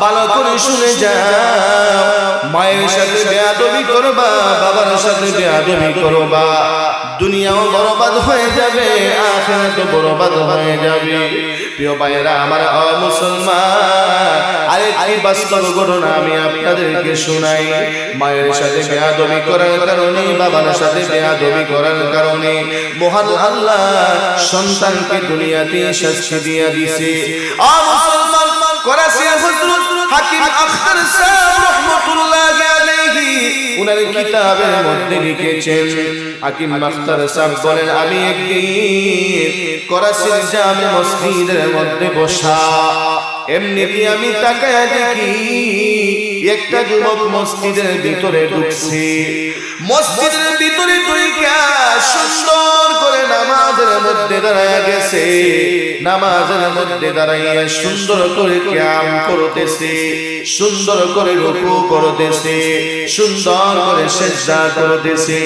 ভালো করে শুনে যাও, মায়ের সাথে বেয়াদবি করবা, বাবার সাথে বেয়াদবি করবা, দুনিয়াও বরবাদ হয়ে যাবে, আখিরাতও বরবাদ হয়ে যাবে। প্রিয় ভাইরা আমার, মুসলমান, আরেকটি বাস্তব ঘটনা আমি আপনাদেরকে শোনাই। মায়ের সাথে বেয়াদবি করার কারণে, বাবার সাথে বেয়াদবি করার কারণে মহান আল্লাহ সন্তানকে দুনিয়াতে শাস্তি দিয়া দিয়েছে। মুসলমান, করাচির হযরত হাকিম আখতার সাহেব রাহমাতুল্লাহি আলাইহি উনার কিতাবের মধ্যে লিখেছেন, হাকিম আখতার সাহেব বলেন, আমি একদিন করাচির জামে মসজিদের মধ্যে বসা, এমনিতে আমি তাকায়া দেখি একটা যুবক মসজিদের ভিতরে ঢুকছে। মসজিদের ভিতরে ঢুইকা সুন্দর করে নামাজের মধ্যে দাঁড়ায়া গেছে, নামাজের মধ্যে দাঁড়াইয়া সুন্দর করে কিয়াম করতেছে, সুন্দর করে রুকু করতেছে, সুন্দর করে সিজদা করতেছে।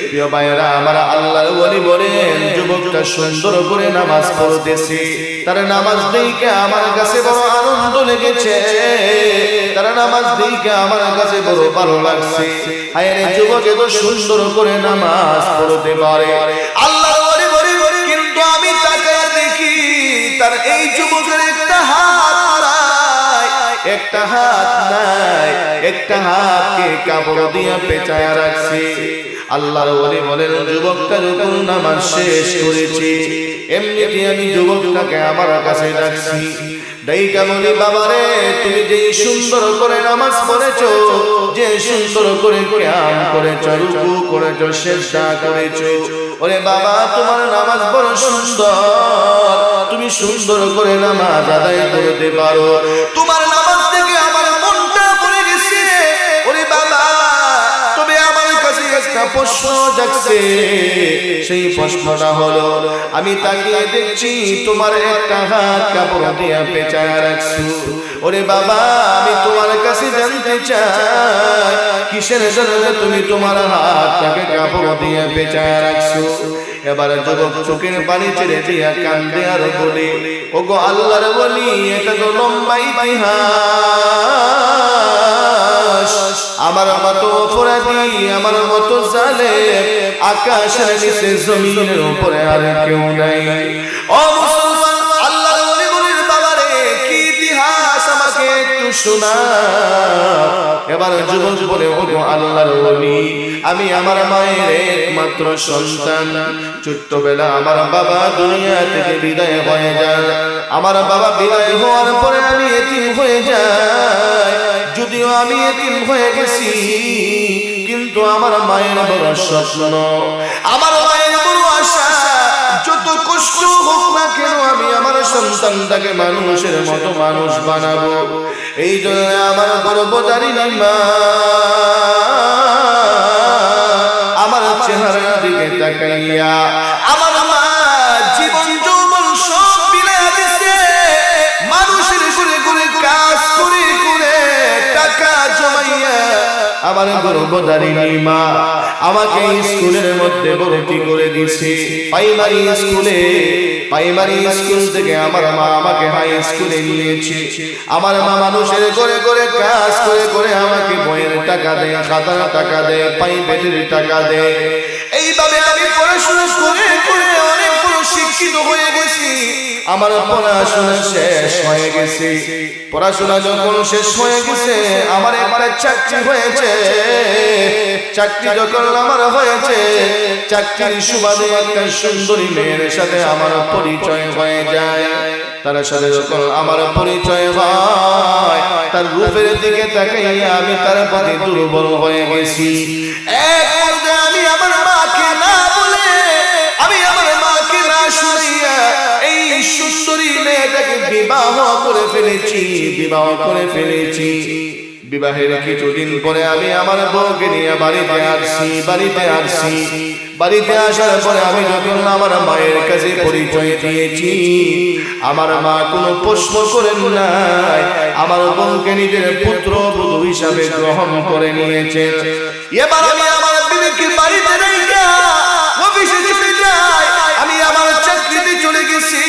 প্রিয় ভাইরা আমার, আল্লাহর ওলি বলেন, যুবকটা সুন্দর করে নামাজ পড়তেছে, তার নামাজ দেখে আমার কাছে বড় আনন্দ লেগেছে, তার নামাজ দেখে আমার কাছে বড় ভালো লাগছে। আরে যুবক এত সুন্দর করে নামাজ পড়তে পারে, আল্লাহর ওলি বলেন, কিন্তু আমি তাকায়া দেখি তার এই যুবকের একটা হাত নাই, একটা হাত নাই, একটা হাতকে কাপড় দিয়ে পেঁচায়া রাখছে। আল্লাহর ওলি বলেন, যুবকটা যখন নামাজ শেষ করেছে, এমনিতে আমি যুবকটাকে আমার কাছে ডাকছি, ডাইকা বলি, বাবারে, তুমি যে সুন্দর করে নামাজ পড়েছো, যে সুন্দর করে কিয়াম করেছো, রুকু করেছো, সিজদা করেছো, ওরে বাবা, তোমার নামাজ বড় সুন্দর, তুমি সুন্দর করে নামাজ আদায় করতে পারো, তোমার নামাজ থেকে আমার মনটা পড়ে গেছে। ওরে বাবা, তবে আমার কাছে একটা প্রশ্ন জাগছে, সেই প্রশ্নটা হলো, আমি তাকিয়ে দেখছি তোমার একটা হাত কাপড় দিয়ে পেঁচায়া রাখছো। ওরে বাবা, আমি তোমার কাছে জানতে চাই, কিসের জন্য তুমি তোমার হাতটাকে কাপড় দিয়ে পেঁচায়া রাখছো? এবার যুবক চোখের পানি ছেড়ে দিয়া কান্দে আর বলে, ওগো আল্লাহর ওলি, এটা তো লম্বা ইতিহাস, আমার মতো অপরাধী, আমার মতো জালেম আকাশের নিচে জমিনের উপরে আর কেউ নাই। ও মুসলমান, আল্লাহর ওলি বলেন, বাবারে, কি ইতিহাস আমাকে একটু শোনা। এবার যুবক বলে, ওগো আল্লাহর ওলি, আমি আমার মায়ের একমাত্র সন্তান, ছোট্টবেলা আমার বাবা দুনিয়া থেকে বিদায় হয়ে যায়, আমার বাবা বিদায় হওয়ার পরে আমি এতিম হয়ে যাই। যদিও আমি এতিম হয়ে গেছি, কিন্তু আমার মায়ের বড় স্বপ্ন, আমার মায়ের বড় আশা, যত কষ্ট হোক না কেন আমি আমার সন্তানটাকে মানুষের মতো মানুষ বানাবো। এই জন্য আমার গর্ভধারিণী মা আমার চেহারার দিকে তাকাইয়া, আমার মা জীবন যৌবন সব বিলাইয়া দিছে, মানুষের ঘুরে ঘুরে কাজ করে করে টাকা জমাইয়া আমার গর্ভধারিণী মা আমাকে স্কুলের মধ্যে ভর্তি করে দিয়েছে, প্রাইমারি স্কুলে। প্রাইমারি স্কুল থেকে আমার মা আমাকে হাই স্কুলে নিয়েছে। আমার মা মানুষের করে করে কাজ করে করে আমাকে বইয়ের টাকা দেয়, খাতার টাকা দেয়, প্রাইভেটের টাকা দেয়। এইভাবে আমি পড়াশোনা করে করে অনেক বড় শিক্ষিত হয়ে গেছি। আমার পড়াশোনা শেষ হয়ে গেছে। পড়াশোনা যখন শেষ হয়ে গেছে, আমার একটা চাকরি হয়েছে। চাকরি যখন আমার হয়েছে, চাকরির সুবাদে একটা সুন্দরী মেয়ের সাথে আমার পরিচয় হয়ে যায়। তার সাথে যখন আমার পরিচয় হয়, তার রূপের দিকে তাকাইয়া আমি তার প্রতি দুর্বল হয়ে গেছি। এক পর্যায়ে আমি আমার মাকে না বলে, আমি আমার মাকে না শুনিয়া এই সুন্দরী মেয়েটাকে বিবাহ করে ফেলেছি, বিবাহ করে ফেলেছি। বিবাহের কিছুদিন পরে আমি আমার বউকে নিয়ে বাড়িতে আসছি। বাড়িতে আসার পরে আমি যখন আমার মায়ের কাছে পরিচয় দিয়েছি, আমার মা কোনো প্রশ্ন করেন নাই, আমার বউকে নিজের পুত্র বধূ হিসাবে গ্রহণ করে নিয়েছে। এবার আমি আমার বিবিকে বাড়িতে রেখে অফিসে চলে যাই। আমি আমার চাকরিতে চলে গেছি।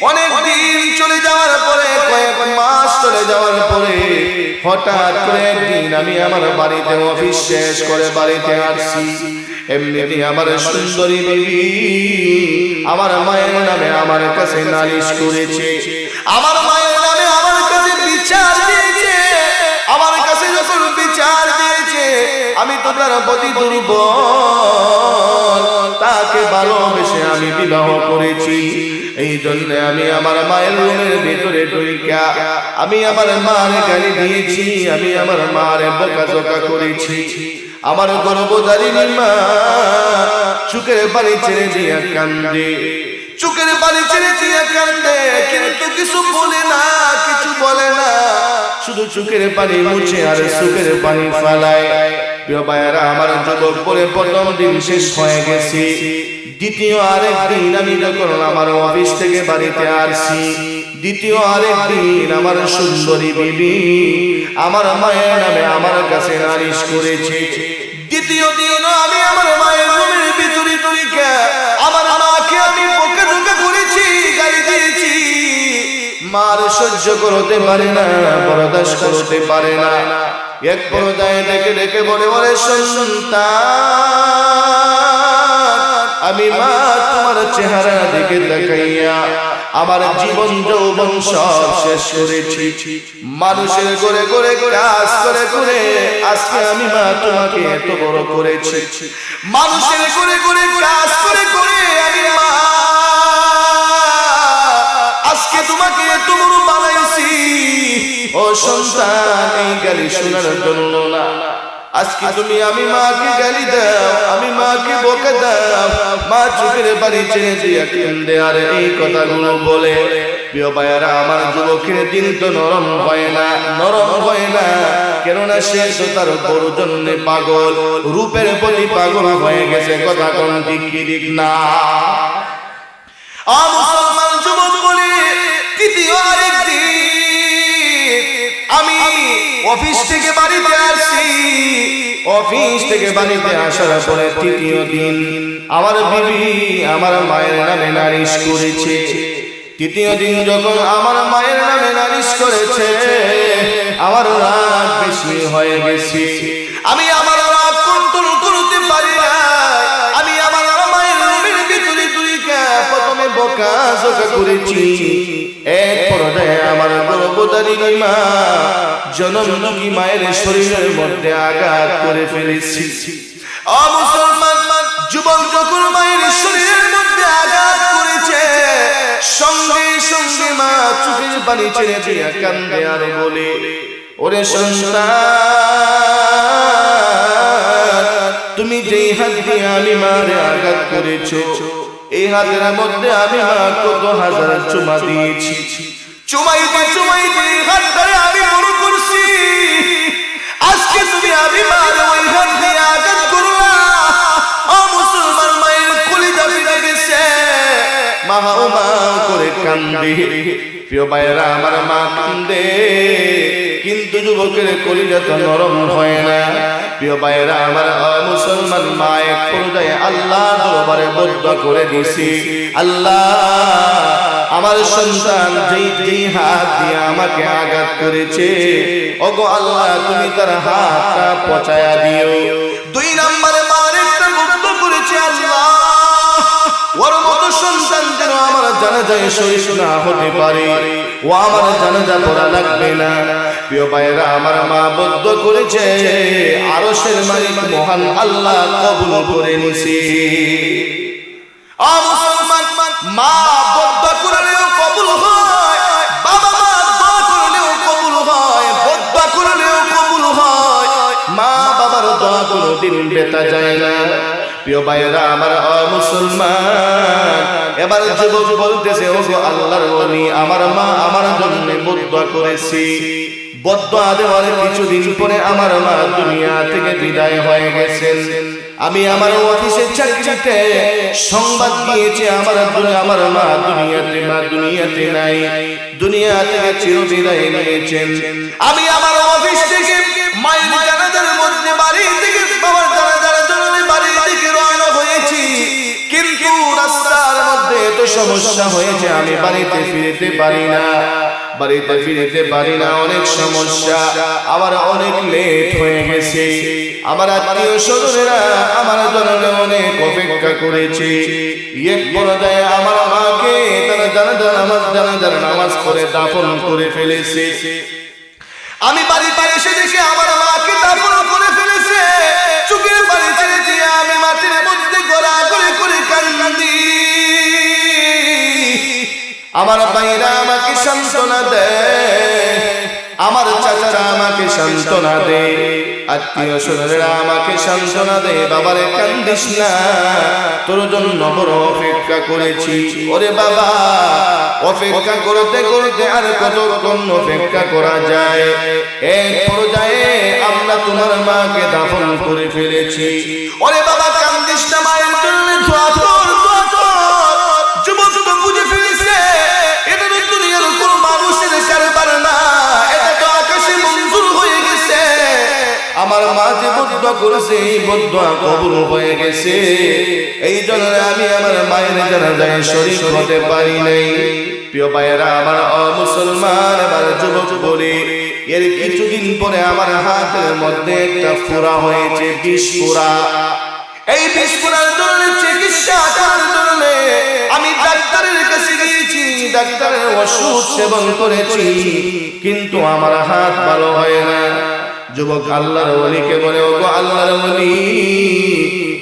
অনেক দিন চলে যাওয়ার পরে, কয়েক মাস চলে যাওয়ার পরে হঠাৎ করে একদিন আমি আমার বাড়িতে অফিস শেষ করে বাড়িতে আসছি। এমনিতে আমার সুন্দরী বিবি আমার মায়ের নামে আমার কাছে নালিশ করেছে, আমার মায়ের নামে আমার কাছে বিচার দিয়েছে। আমার কাছে যখন বিচার দিয়েছে, আমি তো তার প্রতি দুর্বল, তাকে ভালোবেসে আমি বিবাহ করেছি। এই জন্য আমি আমার মায়ের রুমের ভিতরে ঢুইকা আমি আমার মার গালি দিয়েছি, আমি আমার মার বকাঝকা করেছি। আমার গর্ভধারিণী মা চোখের পানি ছেড়ে দিয়া কান্দে, চোখের পানি ছেড়ে দিয়া কান্দে, কিন্তু কিছু বলে না, কিছু বলে না, শুধু চোখের পানি মুছে আর চোখের পানি ফালায়। প্রিয় ভাইয়েরা, আমার যুবক বলে প্রথম দিন শেষ হয়ে গেছে। দ্বিতীয় আরেকদিন আমি যখন আমার অফিস থেকে বাড়িতে আসছি, দ্বিতীয় আরেকদিন আমার সুন্দরী বিবি আমার মায়ের নামে আমার কাছে নালিশ করেছে। দ্বিতীয় দিন আমি আমার মায়ের রুমের ভিতরে তরিকা আমার মাকে আমি বকাঝকা করেছি, গালি দিয়েছি। মার সহ্য করতে পারে না, বরদাস্ত করতে পারে না। এক পর্যায়ে ডেকে ডেকে বলে, বলে সন্তান, আমি মা তোমার চেহারা দেখে দেখাইয়া আমার জীবন যৌবন সব শেষ করেছি। মানুষের করে করে কাজ করে করে আজকে আমি মা তোমাকে এত বড় করেছি। মানুষের করে করে কাজ করে করে আমি মা আজকে তোমাকে এত বড় বানাইছি। ও সন্তান, এই গালি শোনার জন্য না, আজকে তুমি আমি মাকে গালি দাও, আমি মাকে বকা দাও, মা চোখের বাড়ি ছেড়ে দিয়া কেন্দে আর এই কথাগুলো বলে। প্রিয় ভাইয়েরা, আমার যুবকের দিন তো নরম হয় না, নরম হয় না, কেননা সে তো তার বড় জন্য পাগল, রূপের প্রতি পাগল হয়ে গেছে। কথা কোন দিক কি দিক না। মুসলমান যুবক বলে, তৃতীয় আরেকদিন আমি অফিস থেকে বাড়িতে আসছি। অফিস থেকে বাড়িতে আসার পরে তৃতীয় দিন আমার বিবি আমার মায়ের নামে নালিশ করেছে। তৃতীয় দিন যখন আমার মায়ের নামে নালিশ করেছে, আমার রাগ বেশি হয়ে গেছে। আমি আমার রাগ কন্ট্রোল করতে পারি না। আমি আমার মায়ের রুমের ভিতরে তুইকা প্রথমে বকাঝকা করেছি। এক পর্যায়ে আমার গর্ভধারিণী মা জনমী মায়ের শরীরের মধ্যে আঘাত করে ফেলেছি। মুসলমান যুবক যখন মায়ের শরীরের মধ্যে আঘাত করেছে, সঙ্গে সঙ্গে মা চোখের পানি ছেড়ে দিয়ে কান্দে আর বলে, ওরে সন্তান, তুমি যেই হাত দিয়ে আমি মারে আঘাত করেছো, এই হাতের মধ্যে আমি মা কত হাজার চুমা দিয়েছি। চুমাইতে চুমাইতে হাত ধরে আমি মনে করছি, আজকে তুমি আমি মার ওই হাত দিয়ে আঘাত করলা। মুসলমান মায়ের কলিজা ফেটে গেছে, মা ও মা করে কান্দে। প্রিয় ভাইয়েরা, আমার মা কান্দে, কিন্তু যুবকের কলিজা তো নরম হয় না। প্রিয় ভাইয়েরা, আমার মুসলমান মা এক পর্যায়ে আল্লাহর দরবারে বদদোয়া করে দিয়েছে, আল্লাহ, আমার সন্তান যেই হাত দিয়ে আমাকে আঘাত করেছে, ওগো আল্লাহ, তুমি তার হাতটা পচায়া দিও। দুই নম্বরে মার একটা বদদোয়া করেছে, আল্লাহ, ওর মতো সন্তান যেন আমার জানাজায় শহীদ না হতে পারে, ও আমার জানাজা পড়া লাগবে না। প্রিয় ভাইরা, আমার মা বদদোয়া করেছে, আরশের মালিক মহান আল্লাহ কবুল করে নিছে। মুসলমান, মা বদদোয়া করলেও কবুল হয়, বাবা মা দোয়া করলেও কবুল হয়, বদদোয়া করলেও কবুল হয়। মা বাবার দোয়া কোনোদিন বেতা যায় না। প্রিয় ভাইরা, আমার মুসলমান, এবার যুবক বলতেছে, ওগো আল্লাহর ওলি, আমার মা আমার জন্য বদদোয়া করেছে। বদদোয়া দেওয়ার কিছুদিন পরে আমার মা দুনিয়া থেকে বিদায় হয়ে গেছেন। আমি আমার অফিসের চাকরিতে সংবাদ দিয়েছি, আমার মা দুনিয়াতে নাই, দুনিয়া থেকে চিরবিদায় নিয়েছেন। আমি আমার অফিস থেকে মায়ের জানাজার মধ্যে বাড়ি থেকে বাবার জানাজার জন্য বাড়ি থেকে রওনা হয়েছি, কিন্তু রাস্তার মধ্যে এত সমস্যা হয়েছে আমি বাড়িতে ফিরতে পারি না। বাড়িতে ফিরতে পারি না, অনেক সমস্যা, আবার অনেক লেট হয়ে গেছে। আমার আত্মীয় স্বজনেরা আমার জন্য অনেক অপেক্ষা করেছে। এক পর্যায়ে আমার মাকে তারা জানাজার নামাজ পড়ে দাফন করে ফেলেছে। আমি বাড়িতে এসে দেখি আমার মাকে দাফন করে ফেলেছে। চোখের পানি ছেড়ে দিয়ে আমি মাটির মধ্যে গড়াগড়ি করে কান্দি। আমার ভাইরা আমাকে সান্ত্বনা দেয়, আমার চাচারা আমাকে সান্ত্বনা দেয়, আত্মীয় স্বজনেরা আমাকে সান্ত্বনা দেয়, বাবারে কান্দিস না, তোর জন্য বড় অপেক্ষা করেছি। ওরে বাবা, অপেক্ষা করতে করতে আর কতক্ষণ অপেক্ষা করা যায়? এক পর্যায়ে আমরা তোমার মাকে দাফন করে ফেলেছি। ওরে বাবা কান্দিস না, মায়ের জন্য দোয়া কর, দোয়া কর। যুবক তো বুঝে ফেলেছে এটা তো দুনিয়ার কোনো মানুষের কারবার না, এটা তো আকাশে মঞ্জুর হয়ে গেছে। আমার মা যে বদুয়া করেছে এই বদুয়া কবুল হয়ে গেছে। এই জন্য আমি আমার মায়ের জানাজায় শরীক হতে পারি নাই। প্রিয় ভাইয়েরা, আমার মুসলমান, আমার যুবক বলি, এর কিছুদিন পরে আমার হাতের মধ্যে একটা ফোঁড়া হয়েছে, বিষ ফোঁড়া। এই বিষ ফোঁড়ার জন্য চিকিৎসা করার জন্য আমি ডাক্তারের কাছে গিয়েছি, ডাক্তারের ওষুধ সেবন করেছি, কিন্তু আমার হাত ভালো হয় না। যুবক আল্লাহর ওলিকে বলে, ওগো আল্লাহর ওলি,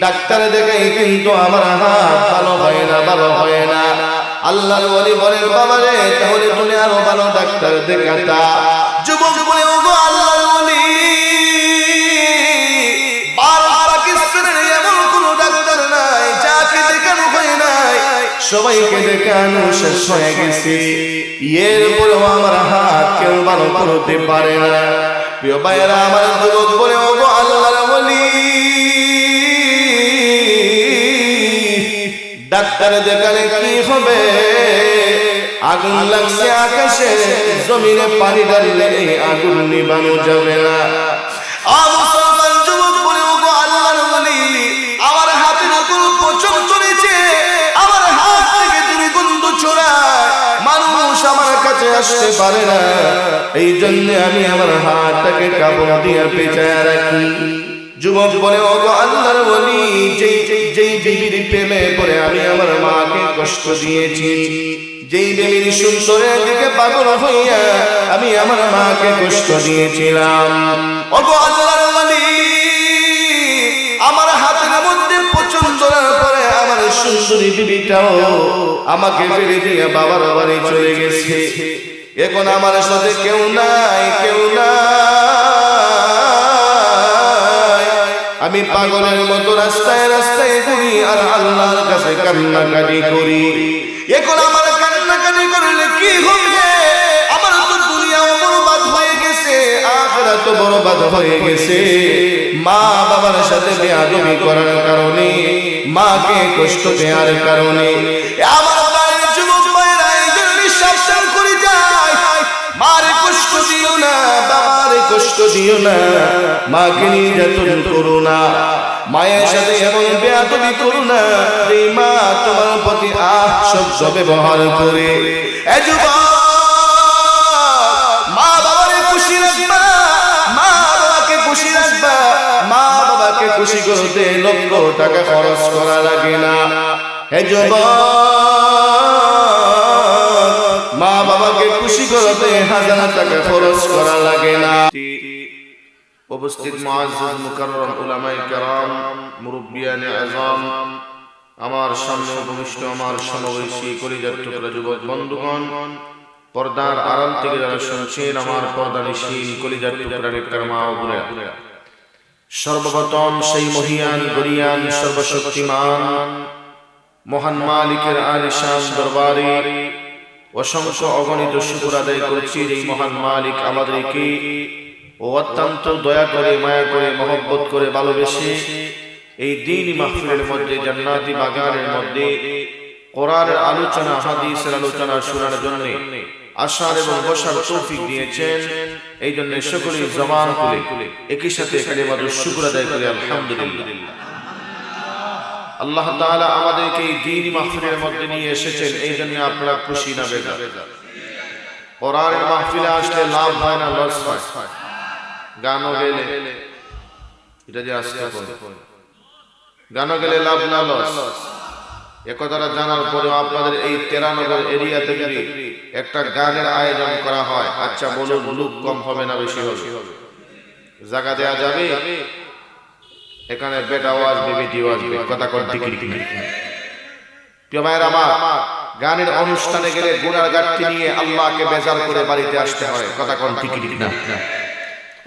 ডাক্তার দেখাই কিন্তু আমার হাত ভালো হয় না, ভালো হয় না। আল্লাহর ওলি বলে, বাবারে তাহলে তুমি আরো ভালো ডাক্তার দেখাতা। যুবক বলে, ওগো আল্লাহর ওলি, পাকিস্তানের এমন কোন ডাক্তার নাই যাকে দেখানো হয় নাই, সবাইকে দেখানো শেষ হয়ে গেছে, এরপরেও আমার হাত কেউ ভালো করতে পারে না। প্রিয় ভাইয়েরা, আমার যুবক বলে, ওগো আল্লাহর ওলি, ডাক্তার দেখালে কি হবে? আগুন লাগছে আকাশে, জমিনে পানি ঢাললে আগুন নিবানো যাবে না। মুসলমান যুবক বলে, ওগো আল্লাহর ওলি, আমার হাতের উপর পচন চলেছে, আমার হাত থেকে দুর্গন্ধ ছড়ায়, মানুষ আমার কাছে আসতে পারে না, এই জন্য আমি আমার হাতটাকে কাপড় দিয়ে পেঁচায় রাখি। যুবক বলে, ওগো আল্লাহর ওলি, যেই বিবির প্রেমে পড়ে আমি আমার মাকে কষ্ট দিয়েছি, যেই বিবির সুন্দরের দিকে পাগল হইয়া আমি আমার মাকে কষ্ট দিয়েছিলাম, ওগো আল্লাহর ওলি, আমার হাতের মধ্যে পছন্দ করার পরে আমার সুন্দরী বিবিটাও আমাকে ফেলে দিয়ে বাবার বাড়ি চলে গেছে। এখন আমার সাথে কেউ নাই, কেউ নাই, আমি পাগলের মতো রাস্তায় রাস্তায় ঘুরি আর আল্লাহর কাছে কান্নাকাটি করি। এখন আমার কান্নাকাটি করলে কি হবে? আমার তো দুনিয়াও বরবাদ হয়ে গেছে, আখিরাত তো বরবাদ হয়ে গেছে। মা বাবার সাথে বেয়াদবি করার কারণে, মাকে কষ্ট দেওয়ার কারণে আমার বাড়ির যুবক ভাইরা এই জন্য সাবধান করে যায়, মারে কষ্ট দিও না, বাবারে কষ্ট দিও না, মাকে নির্যাতন করো না, মায়ের সাথে এমন বেয়াদবি করো না যে মা তোমার প্রতি শব্দ ব্যবহার করে। এ যুবক, মা বাবারে খুশি রাখবা, মা বাবাকে খুশি রাখবা, মা বাবাকে খুশি করতে লক্ষ টাকা খরচ করা লাগে না। হে যুবক, মা বাবাকে খুশি করতে 1000 টাকা খরচ করা লাগে না। উপস্থিত মুআজ্জাজ মুকাররম উলামায়ে কেরাম, মুরব্বিয়ানে আযম, আমার সামনে উপবিষ্ট আমার সমবয়সী কলিজার টুকরা যুবক বন্ধুগণ, পর্দার আড়াল থেকে যারা শুনছেন আমার পর্দানিশীন কলিজার টুকরা নেককার মা ও বোনেরা, সর্বপ্রথম সেই মহিয়ান গরিয়ান সর্বশক্তিমান মহান মালিকের আলিশান দরবারে অসংখ্য অগণিত শুকর আদায় করছি। এই মহান মালিক আমাদেরকে ও অত্যন্ত দয়া করে, মায়া করে, মহব্বত করে, ভালোবেসে এই দ্বীনি মাহফিলের মধ্যে, জান্নাতি বাগানের মধ্যে কোরআনের আলোচনা, হাদিসের আলোচনা শোনার জন্য আসার এবং বসার তৌফিক দিয়েছেন। এই জন্য সকলেই জবান খুলে একই সাথে কালিমাতুশ শুকর আদায় করে আলহামদুলিল্লাহ। আল্লাহ তাআলা আমাদেরকে এই দ্বীনি মাহফিলের মধ্যে নিয়ে এসেছেন, এই জন্য আপনারা খুশি না বেজার? কোরআনের মাহফিলে আসলে লাভ হয় না লস হয়? গানও গেলে এটা যে আসতে হয়, গানও গেলে লাভ না লস? একথাটা জানার পরেও আপনাদের এই 13 এরিয়াতে যদি একটা গানের আয়োজন করা হয়, আচ্ছা বলুন লোক কম হবে না বেশি হবে? জায়গা দেয়া যাবে? এখানে বেটাও আসবে, বেটিও আসবে, কথা কোন টিকিট কিনে। প্রিয় ভাইয়ের আমার, গানের অনুষ্ঠানে গেলে গুনার গাঠি নিয়ে আল্লাহকে বেজার করে বাড়িতে আসতে হয়, কথা কোন টিকিট কিনা।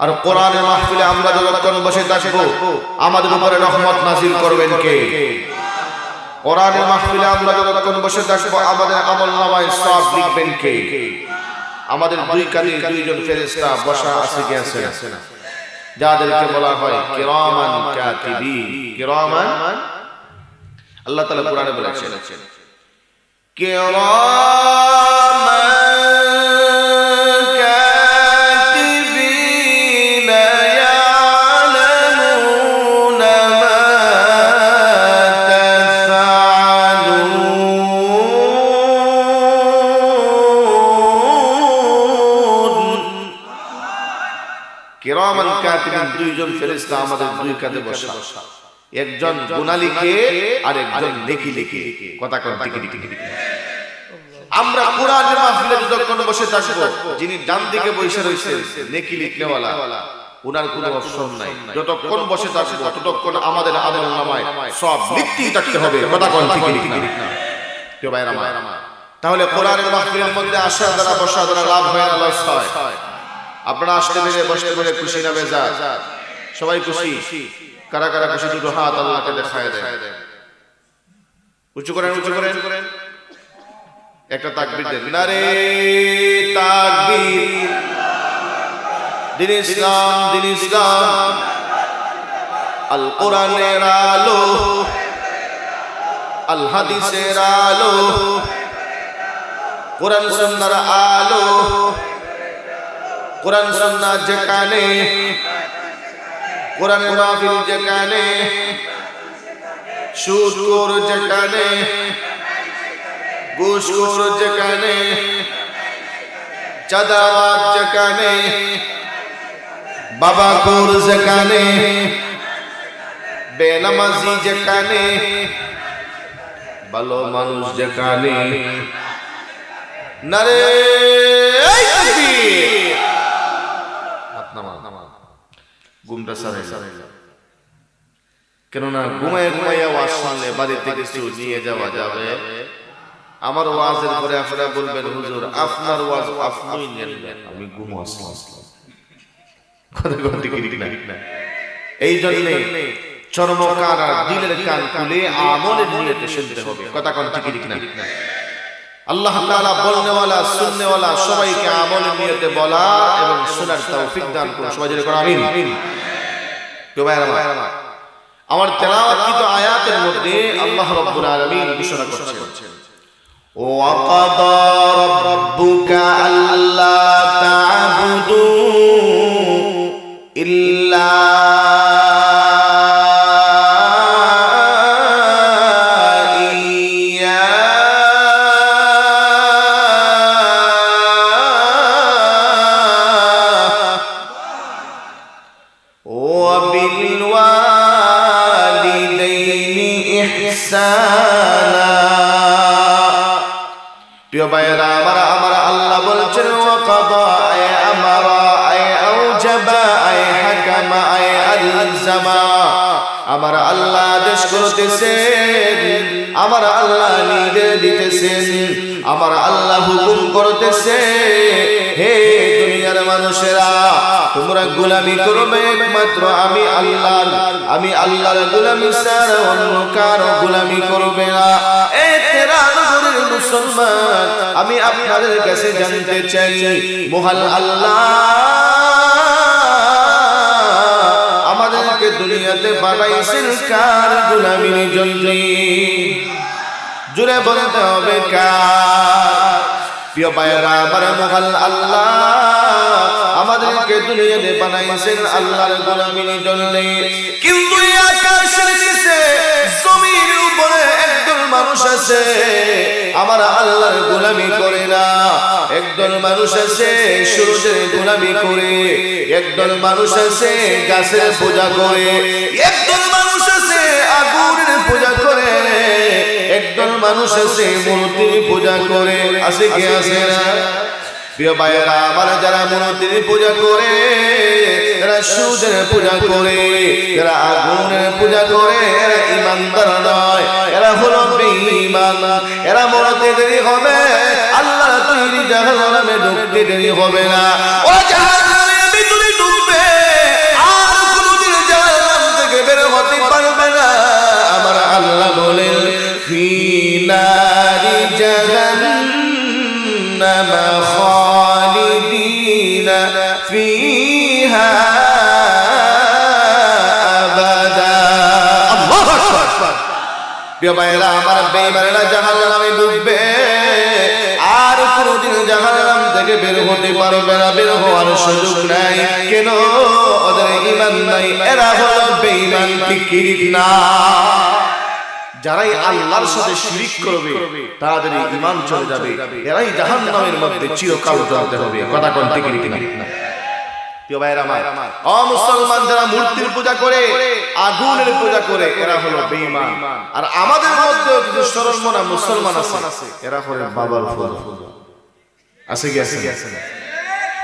আর কোরআনের মাহফিলে আমরা যতক্ষণ বসে থাকবো আমাদের উপরে রহমত নাজিল করবেন কে? কোরআনের মাহফিলে আমরা যতক্ষণ বসে থাকবো আমাদের আমলনামায় সওয়াব লিখবেন কে? আমাদের দুই কাঁধে দুইজন ফেরেশতা বসা আছে কি আছে না? যাদেরকে বলা হয় কিরামান কাতিবিন। কিরামান, আল্লাহ তাআলা কোরআনে বলেছেন কিরামান কাতিবিন ইয়ালামুনা মা তাফআলুন। কিরামান কাতিবিন দুইজন ফেরেশতা আমাদের দুই কাঁধে বসা, একজন গুনাহ লিখে আর একজন নেকি লিখে, কথা কোন টিকিট টিকিট। আমরা কোরআনের মাহফিলে যতক্ষণ বসে থাকবো, যিনি ডান দিকে বসে রয়েছেন নেকি লিখনেওয়ালা, ওনার কোনো অপশন নাই। যতক্ষণ বসে থাকবো ততক্ষণ আমাদের আমলনামায় সব লিখতেই থাকতে হবে, কথা কোন টিকিট টিকিট। কেউ ভাইরা আমার, তাহলে কোরআনের মাহফিলের মধ্যে আসা দ্বারা বসা দ্বারা লাভ হয় না লস হয়? আপনারা আসতে পেরে বসতে পেরে খুশি না বেজার? সবাই খুশি? কারা কারা খুশি দুটো হাত আল্লাহকে দেখায় দেয়। উঁচু করেন, উঁচু করেন, একটা তাকবীর দেন। নারে তাকবীর। দিন ইসলাম, দিন ইসলাম, আল কোরআনের আলো, আল হাদিসের আলো, কোরআন সুন্নাহর আলো। কোরআন সুন্নাহ যেখানে, কোরআনের মাহফিল যেখানে, সুদখোর যেখানে, ঘুষখোর যেখানে, চাঁদাবাজ যেখানে, বাবাখোর যেখানে, বেনামাজি যেখানে, ভালো মানুষ যেখানে, নারে তাকবীর। ঘুমটা সারাইল, কেননা ঘুমাইয়া ওয়াজ শুনলে বাড়িতে কিছু নিয়ে যাওয়া যাবে। আমার ওয়াজের পরে আপনারা বলবেন হুজুর আপনার ওয়াজ আপনিই নেন, আমি ঘুমো আসলাম। কথা কথা ঠিক না? এই জন্য চর্মকার আর দিলের কান খুলে আমলের নিয়তে শুনতে হবে, কথা কোন ঠিক না? আল্লাহ তাআলা বলনেওয়ালা শুননেওয়ালা সবাইকে আমলের নিয়তে বলা এবং শোনার তৌফিক দান করুন। সবাই জোরে করুন আমিন। তো ভাইরা আমার তেলাওয়াতকৃত আয়াতের মধ্যে আল্লাহ রাব্বুল আলামিন ঘোষণা করছেন ওয়া কাদা রাব্বুকা আল্লা তা'বুদু ইল্লা প্রিয় ভাইরা আমার আল্লাহ বলছেন ওয়া কাদা আয় আমারা আয় আওজাবা আয় হাকামা আয় আলজামা। আমার আল্লাহ আদেশ করতেছেন, আমার আল্লাহ নির্দেশ দিতেছেন, আমার আল্লাহ হুকুম করতেছে, হে দুনিয়ার মানুষেরা তোমরা গোলামি করবে একমাত্র আমি আল্লাহর। আমি আল্লাহর গোলামি ছাড়া অন্য কারো গোলামি করবে না। মুসলমান, আমি আপনাদের কাছে জানতে চাই মহান আল্লাহ আমাদেরকে দুনিয়াতে বানাইছেন কার গোলামির জন্য? জুড়ে বলতে হবে কার? প্রিয় ভাইরা আমার, মহান আল্লাহ আমাদেরকে দুনিয়াতে বানাইছেন আল্লাহর গোলামির জন্য। কিন্তু আকাশের নিচে জমির উপরে একদল মানুষ আছে আমার আল্লাহর গোলামি করে না, একদল মানুষ আছে সূর্যের গোলামি করে, একদল মানুষ আছে গাছের পূজা করে, একদল মানুষ আছে আগুনের পূজা করে, একদল মানুষ আছে মূর্তির পূজা করে। আছে কি আছে না? প্রিয় ভাইয়েরা আমার, যারা মূর্তির পূজা করে, যারা সূর্যের পূজা করে, যারা আগুনের পূজা করে, এরা ঈমানদার নয়, এরা হলো বেঈমান। এরা মরতে দেরি হবে, আল্লাহর তৈরি জাহান্নামে ঢুকতে দেরি হবে না। ও জাহান্নামের ভিতরে ঢুকবে, আর কোনোদিন জাহান্নাম থেকে বের হতে পারবে না। আমার আল্লাহ বলেন ফি নারি জাহান্নাম খালিদিনা ফিহা আবাদা। আল্লাহু আকবার। প্রিয় ভাইরা আমার, বেঈমানেরা জাহান্নামে ডুববে, আর কোনোদিন জাহান্নাম থেকে বের হতে পারবে না, বের হওয়ার সুযোগ নাই। কেন? ওদের ঈমান নাই, এরা হলো বেঈমান। ঠিক না? যারাই আল্লাহর সাথে শিরক করবে তাদের ঈমান চলে যাবে, এরাই জাহান্নামের মধ্যে চিরকাল জ্বলতে হবে। কথা কোন ঠিক না? প্রিয় ভাইরা আমার, অমুসলমান যারা মূর্তির পূজা করে, আগুনের পূজা করে, এরা হলো বেঈমান। আর আমাদের মধ্যে কিছু সরল মনা মুসলমান আছে, এরা হলো বাবার ফুল। আছে কি আছে?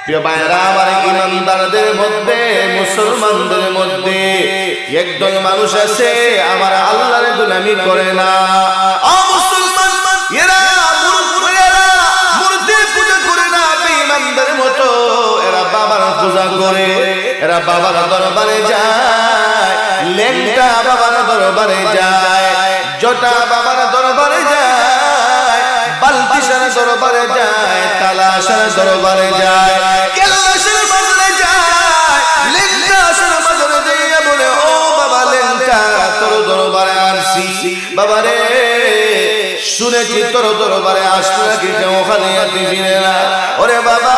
প্রিয় ভাইরা আমার, ঈমানদারদের মধ্যে, মুসলমানদের মধ্যে একদল মানুষ আছে আমার আল্লাহর গোলামি করে না। অমুসলমান এরা মূর্তির পূজা করে না, বেঈমানদের মতো এরা বাবার পূজা করে, এরা বাবার দরবারে যায়, লেংটা বাবার দরবারে যায়, জটা বাবার দরবারে যায়, বালতিসার দরবারে যায়, তালাশার দরবারে যায়, কেল্লাশের বাজারে যায়, লেংটাশের বাজারে দিয়ে বলে, ও বাবা লেংটা, তোর দরবারে আসছি বাবারে, শুনেছি তোর দরবারে আসলে নাকি কেউ খালি হাতে ফিরে না। ওরে বাবা,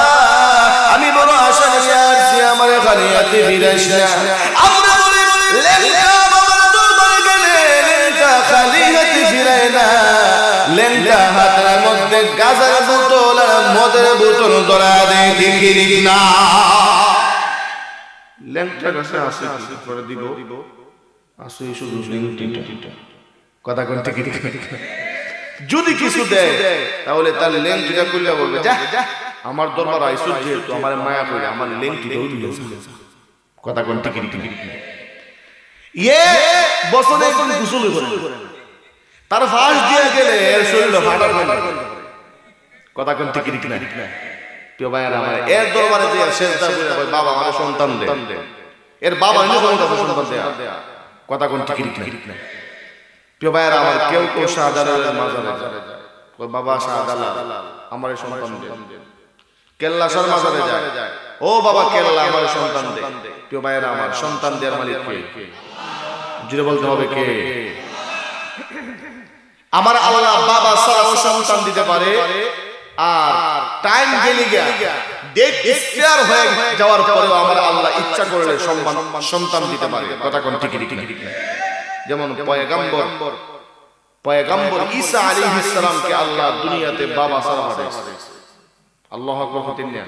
আমি বড় আশা নিয়ে আসছি, আমার খালি হাতে ফিরাস না। আমরা বলি লেংটা বাবার দরবারে গেলে লেংটা খালি হাতে ফিরায় না, লেংটা হাতের মধ্যে গাজার বোতল আর মদের বোতল ধরা দেয়। ঠিক না? লেংটা কাছে আসে কি করে দিব? আসে শুধু লেংটিটা। কথা কোন ঠিক? যদি কিছু দেয় তাহলে তার লেংটিটা খুলে বলবে, যা আমার দরবার আইসো, যেহেতু আমার মায়া করে আমার লেংটিটাও দিও। কথা কোন ঠিক? বছরে একদিন গোসল করে তার ফাঁস দিয়ে গেলে এর শরীরটা ফাটার করে। কথা কোন ঠিক না? প্রিয় ভাইয়েরা আমার, এর দরবারে যে সেজদা করে কয়, বাবা আমার সন্তান দে, এর বাবা নিয়ে সন্তান দেয়া। কথা কোন ঠিক না? প্রিয় ভাইয়েরা আমার, কেউ কেউ শাহজালালের মাজারে যায়, কয় বাবা শাহজালাল আমার সন্তান দে। কেল্লাশের মাজারে যায়, ও বাবা কেল্লা আমার সন্তান দে। প্রিয় ভাইয়েরা আমার, সন্তান দেওয়ার মালিক কে? জুড়ে বলতে হবে কে? আমার আল্লাহ বাবা ছাড়াও সন্তান দিতে পারে, আর টাইম গেলে ডেট এক্সপায়ার হয়ে যাওয়ার পরেও আমার আল্লাহ ইচ্ছা করলে সন্তান দিতে পারে। কথা কোন ঠিক না? যেমন পয়গম্বর ঈসা আলাইহিস সালামকে আল্লাহ দুনিয়াতে বাবা ছাড়া পাঠাইছে। আল্লাহু আকবার। হতেন না?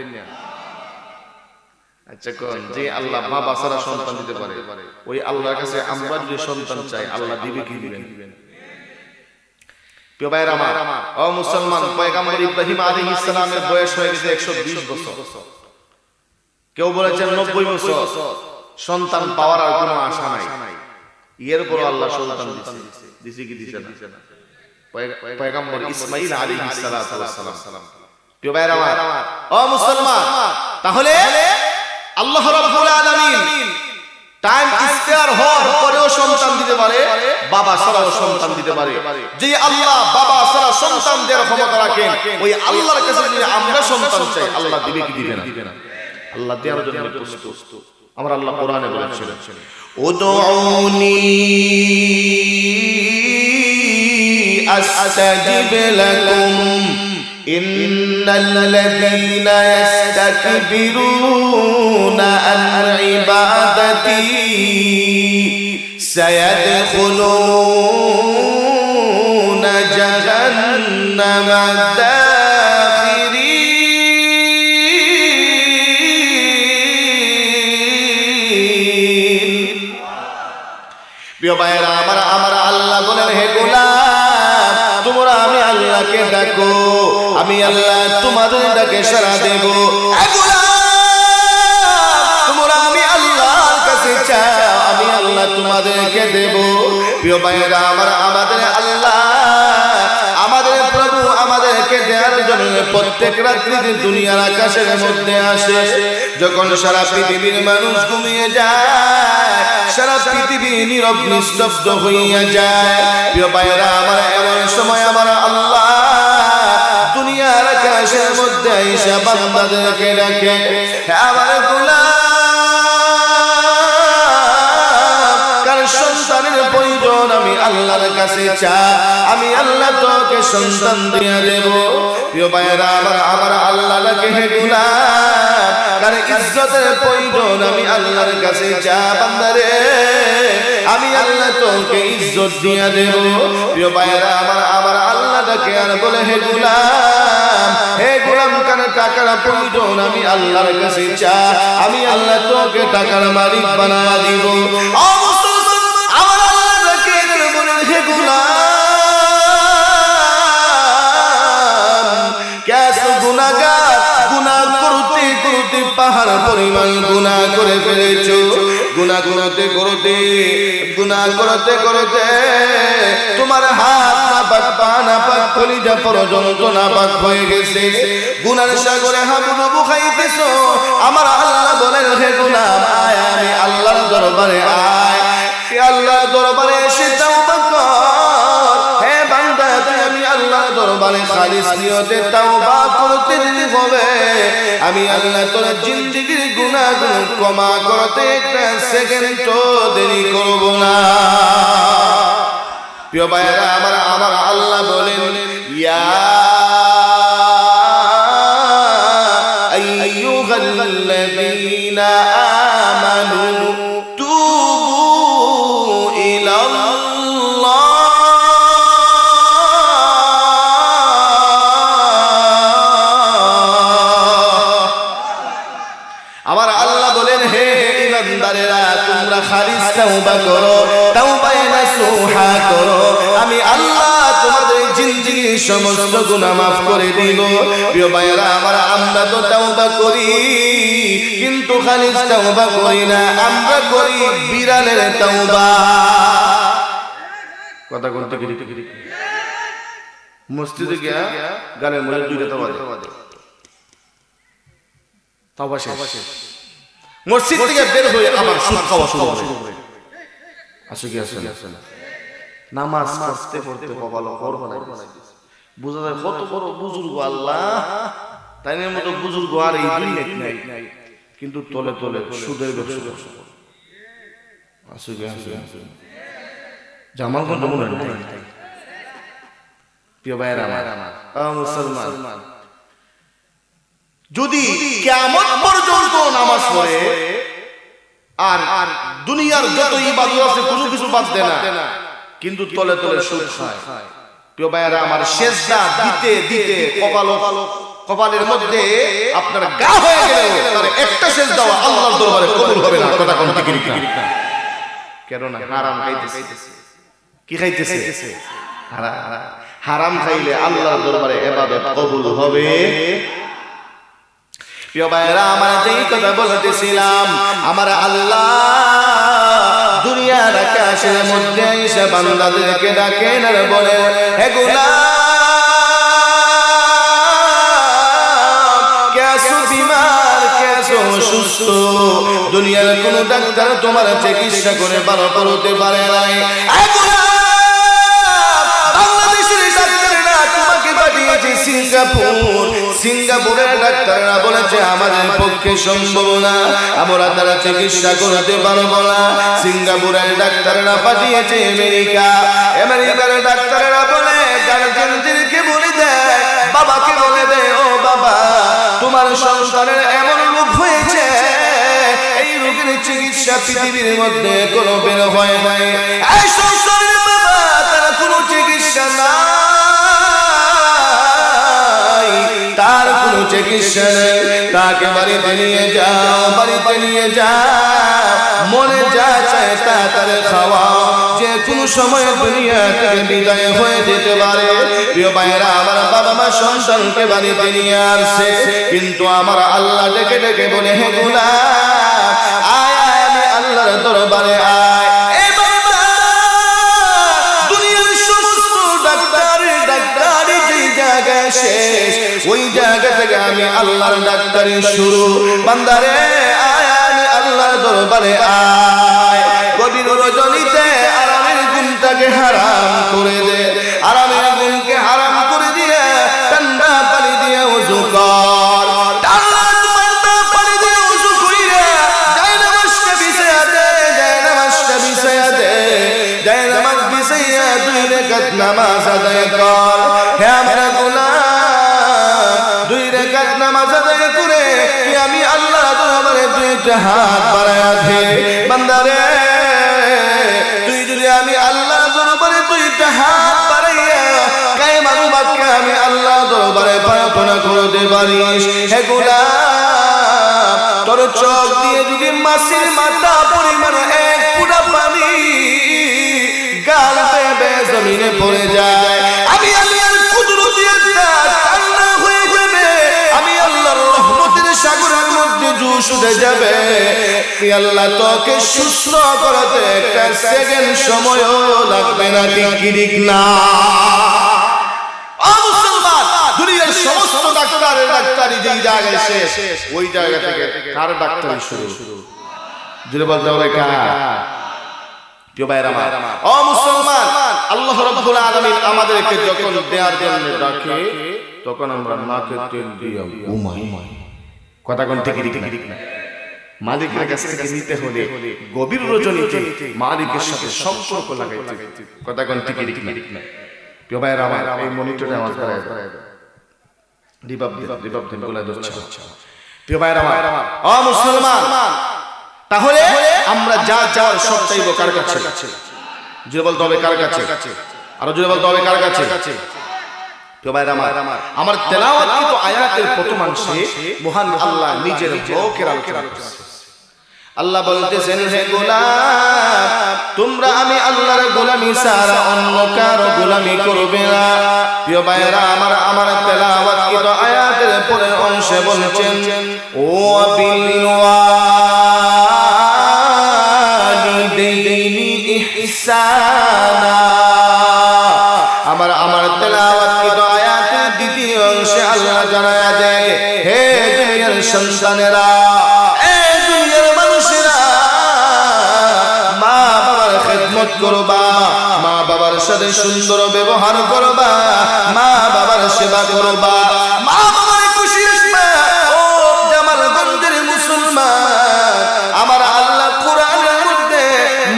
আচ্ছা, কোন যে আল্লাহ বাবা ছাড়া সন্তান দিতে পারে, ওই আল্লাহর কাছে আমরা যদি সন্তান চাই, আল্লাহ দিবে কি দিবেন? প্রিয় ভাইরা আমার, ও মুসলমান, পয়গম্বর ইব্রাহিম আলাইহিস সালামের বয়স হয়ে গেছে 120 বছর, কেউ বলেছেন 90 বছর, সন্তান পাওয়ার আর কোনো আশা নাই। এরপর আল্লাহ সন্তান দিছে কি দিছে না? পয়গম্বর ইসমাঈল আলাইহিস সালাম। প্রিয় ভাইরা আমার, ও মুসলমান, তাহলে আল্লাহ রাব্বুল আলামিন টাইম এক্সপায়ার হওয়ার পরেও সন্তান দিতে পারে, বাবা ছাড়াও সন্তান দিতে পারে। যে আল্লাহ বাবা ছাড়া সন্তান দেওয়ার ক্ষমতা রাখেন, ওই আল্লাহর কাছে যদি আমরা সন্তান চাই, আল্লাহ দিবে কি দিবে না? আল্লাহ দেওয়ার জন্য প্রস্তুত। আমরা আল্লাহ কোরআনে বলেছেন, উদউনি আস্তাজিব লাকুম ইন্নাল্লাযীনা ইস্তাকবিরুনা আন ইবাদাতি সায়াদখুলুনা جهنم الداخرين প্রিয় ভাইরা আমার আল্লাহ বলেন হে গোলাম তোমরা আমি আল্লাহকে ডাকো আমি আল্লাহ তোমাদের ডাকে সাড়া দেব হে গোলাম তোমরা আমি আল্লাহর কাছে চাও আমি আল্লাহ তোমাদেরকে দেব প্রিয় ভাইরা আমাদের আল্লাহ আমাদের প্রভু আমাদেরকে দেওয়ার জন্য প্রত্যেক রাত্রি দুনিয়ার আকাশের মধ্যে আসে যখন সারা পৃথিবীর মানুষ ঘুমিয়ে যায় সারা পৃথিবী নীরব নিস্তব্ধ হইয়া যায় প্রিয় ভাইরা এমন সময় আমার আল্লাহ দুনিয়ার আকাশের মধ্যে আইসা বান্দাদেরকে ডাকে হে আমার গোলাম কার সন্তানের প্রয়োজন আমি আল্লাহর কাছে চাই আমি আল্লাহ তোকে সন্তান দিয়ে দেব প্রিয় ভাইরা আমার আল্লাহ ডাকে হে গোলাম কার ইজ্জতের প্রয়োজন আমি আল্লাহর কাছে চাই বান্দারে আমি আল্লাহ তোকে ইজ্জত দিয়ে দেব প্রিয় ভাইরা আমার আল্লাহ ডাকে আর বলে হে গোলাম কার টাকার প্রয়োজন আমি আল্লাহর কাছে চাই আমি আল্লাহ তোকে টাকার মালিক বানায়া দিব আমার আল্লাহ ডাকে বলে হে গোলাম কেসো গুনাহগার গুনাহ করতে করতে পাহাড় পরিমাণ গুনাহ করে ফেলেছো গুনাহ করতে করতে তোমার হাত না পাক পা না পাক কলিজা পর্যন্ত না পাক হয়ে গেছে গুনার সাগরে হাবুডুবু খাইতেছো আমার আল্লাহ বলেন হে গোলাম আয় আমি আল্লাহর দরবারে আয় আল্লাহর দরবারে এসে তাওবা কর হে বান্দা তুই আমি আল্লাহর দরবারে খালিস নিয়তে তাওবা করতে হবে আমি আল্লাহ তোর জিন্দেগির গুনাহগুলো ক্ষমা করতে একটা সেকেন্ড তো দেরি করব না প্রিয় ভাইরা আমার আল্লাহ বলেন ইয়া আইয়ুহাল্লাযীনা আমানু তুবু ইলাল্লাহ আমার আল্লাহ বলেন হে ইমানদারেরা তোমরা খালিস তাওবা করো তাওবায়ে নাসুহা করো আমি আল্লাহ তোমাদের জিন্দেগির সমস্ত গুনাহ maaf করে দিব প্রিয় ভাইরা আমরা তো তাওবা করি কিন্তু খালিস তাওবা করি না আমরা করি বিড়ালের তাওবা কথা বলতে গিয়ে মসজিদে গিয়া গালের মধ্যে দুইটা তাওবা তাওবা শেষ মসজিদ থেকে বের হয়ে আবার সুদ খাওয়া শুরু করে আসে কি আসে না নামাজ পড়তে পড়তে কপালে খর বানাই বুঝা যায় কত বড় বুজুর্গ আল্লাহ তাইনের মতো বুজুর্গ আর এই দুনিয়াতে নাই কিন্তু তলে তলে সুদের ব্যবসা আসে কি আসে জামাল কোন মনে নাই প্রিয় ভাইরা আমার মুসলমান যদি কিয়ামত পর্যন্ত নামাজ পড়ে আর দুনিয়ার যত ইবাদত আছে কোনো কিছু বাদ দেয় না কিন্তু তলে তলে সুদ খায় প্রিয় ভাইরা আমার সেজদা দিতে দিতে কপালের মধ্যে আপনার গা হয়ে গেল তার একটা সেজদা আল্লাহর দরবারে কবুল হবে না কথা কোন ঠিক না কেন না হারাম খাইতেছে কি খাইতেছে হারাম খাইলে আল্লাহর দরবারে ইবাদত কবুল হবে প্রিয় ভাইরা আমার যেই কথা বলতেছিলাম আমার আল্লাহ দুনিয়ার আকাশের মধ্যে এসে বান্দাদেরকে ডাকেন আর বলে হে গোলাম কেসো বিমার কেসো অসুস্থ দুনিয়ার কোন ডাক্তার তোমার চিকিৎসা করে ভালো করতে পারে নাই হে গোলাম বাংলাদেশের ডাক্তাররা তোমাকে পাঠিয়েছে সিঙ্গাপুরের ডাক্তাররা বলেছে আমাদের পক্ষে সম্ভব না আমরা তারা চিকিৎসা করতে পারবো না সিঙ্গাপুরের ডাক্তাররা পাঠিয়েছে আমেরিকার ডাক্তাররা বলে গার্জিয়ানদেরকে বলে দেয় বাবাকে বলে দেয় ও বাবা তোমার সংসারের এমন রোগ হয়েছে এই রোগের চিকিৎসা পৃথিবীর মধ্যে কোনো বের হয় নাই এই সংসারের বাবা তারা কোনো চিকিৎসা না তার কোনো চিকিৎসা নেই, তাকে বাড়িতে নিয়ে যাও, বাড়িতে নিয়ে যাও, মনে যা চায় তা তারে খাওয়াও, যে কোনো সময় দুনিয়া থেকে বিদায় হয়ে যেতে পারে। প্রিয় ভাইরা, আমার বাবা মা সন্তানকে বাড়িতে নিয়ে আসছে, কিন্তু আমার আল্লাহ ডেকে ডেকে বলে, হে গোলাম আয় আয় আমি আল্লাহর দরবারে আয়। ওই জায়গা থেকে আমি আল্লাহর ডাক্তারি শুরু। বান্দারে আয় আমি আল্লাহর দরবারে আয়। গভীর রজনীতে আরামের গুণটাকে হারাম করে দে, আরামের গুণকে হারাম করে দিয়ে ঠান্ডা পানি দিয়ে ওযু কর। ঠান্ডা পানি দিয়ে ওযু কইরা জায়নামাজটা বিছায়া দে, জায়নামাজটা বিছায়া দে, জায়নামাজ বিছায়া 2 রাকাত নামাজ আদায় কর। হে আমার গোলাম, 2 রাকাত নামাজ আদায় করে আমি আল্লাহর দরবারে 2টা হাত বাড়ায়া দে। বান্দারে তুই যদি আমি আল্লাহর দরবারে 2টা হাত বাড়াইয়া কায়মা রুবাকে আমি আল্লাহর দরবারে প্রার্থনা করতে পারিস, হে গোলাম তোর চোখ দিয়ে যদি মাছের মাথা পরিমাণ 1 ফুটা পানি গাল বেয়ে জমিনে পড়ে যায়, আমি আল্লাহর কুদরতে ঠান্ডা হয়ে যাবে, আমি আল্লাহর রহমতের সাগরের মধ্যে জুস উঠে যাবে। আল্লাহ তোকে সুস্থ করতে 1 সেকেন্ড সময়ও লাগবে না, ঠিক না? ও মুসলমান, দুনিয়ার সমস্ত ডাক্তারের ডাক্তারি যেই জায়গায় শেষ, ওই জায়গা থেকে কার ডাক্তারি শুরু? জুড়ে বলতে হবে কার? প্রিয় ভাইরা আমার, ও মুসলমান, আল্লাহ রাব্বুল আলামিন আমাদেরকে যখন দেয়ার জন্য ডাকে তখন আমরা নাকে তেল দিয়ে ঘুমাই। কথা কোন ঠিক না? মালিকের কাছ থেকে নিতে হলে গভীর রজনীতে মালিকের সাথে সম্পর্ক লাগাইতে। কথা কোন ঠিক না? প্রিয় ভাইরা আমার, এই মনিটরে আওয়াজ বাড়ায় রিভাব দেন বলে দচ্ছে। প্রিয় ভাইরা আমার, ও মুসলমান, তাহলে আমরা যা যাওয়ার সব চাইব কার কাছে? জোরে বলতে হবে কার কাছে? আরো জোরে বলতে হবে কার কাছে? প্রিয় ভাইরা আমার, আমার তেলাওয়াতকৃত আয়াতের প্রথমাংশে মহান আল্লাহ নিজের হকের আলোচনা করেছেন। আল্লাহ বলতেছেন, হে গোলাম তোমরা আমি আল্লাহর গোলামি ছাড়া অন্য কারো গোলামি করবে না। প্রিয় ভাইরা আমার, আমার তেলাওয়াতকৃত আয়াতের পরের অংশে বলছেন, ও বিল আমার তেলাওয়াতকৃত আয়াতের দ্বিতীয় অংশে আল্লাহ জানায়া দেয়, হে দুনিয়ার সন্তানেরা, হে দুনিয়ার মানুষেরা, মা বাবার খেদমত করবা, মা বাবার সাথে সুন্দর ব্যবহার করবা, মা বাবার সেবা করবা, মা বাবার খুশি রাখবা। ও জামালগঞ্জের মুসলমান, আমার আল্লাহ কোরআনের মধ্যে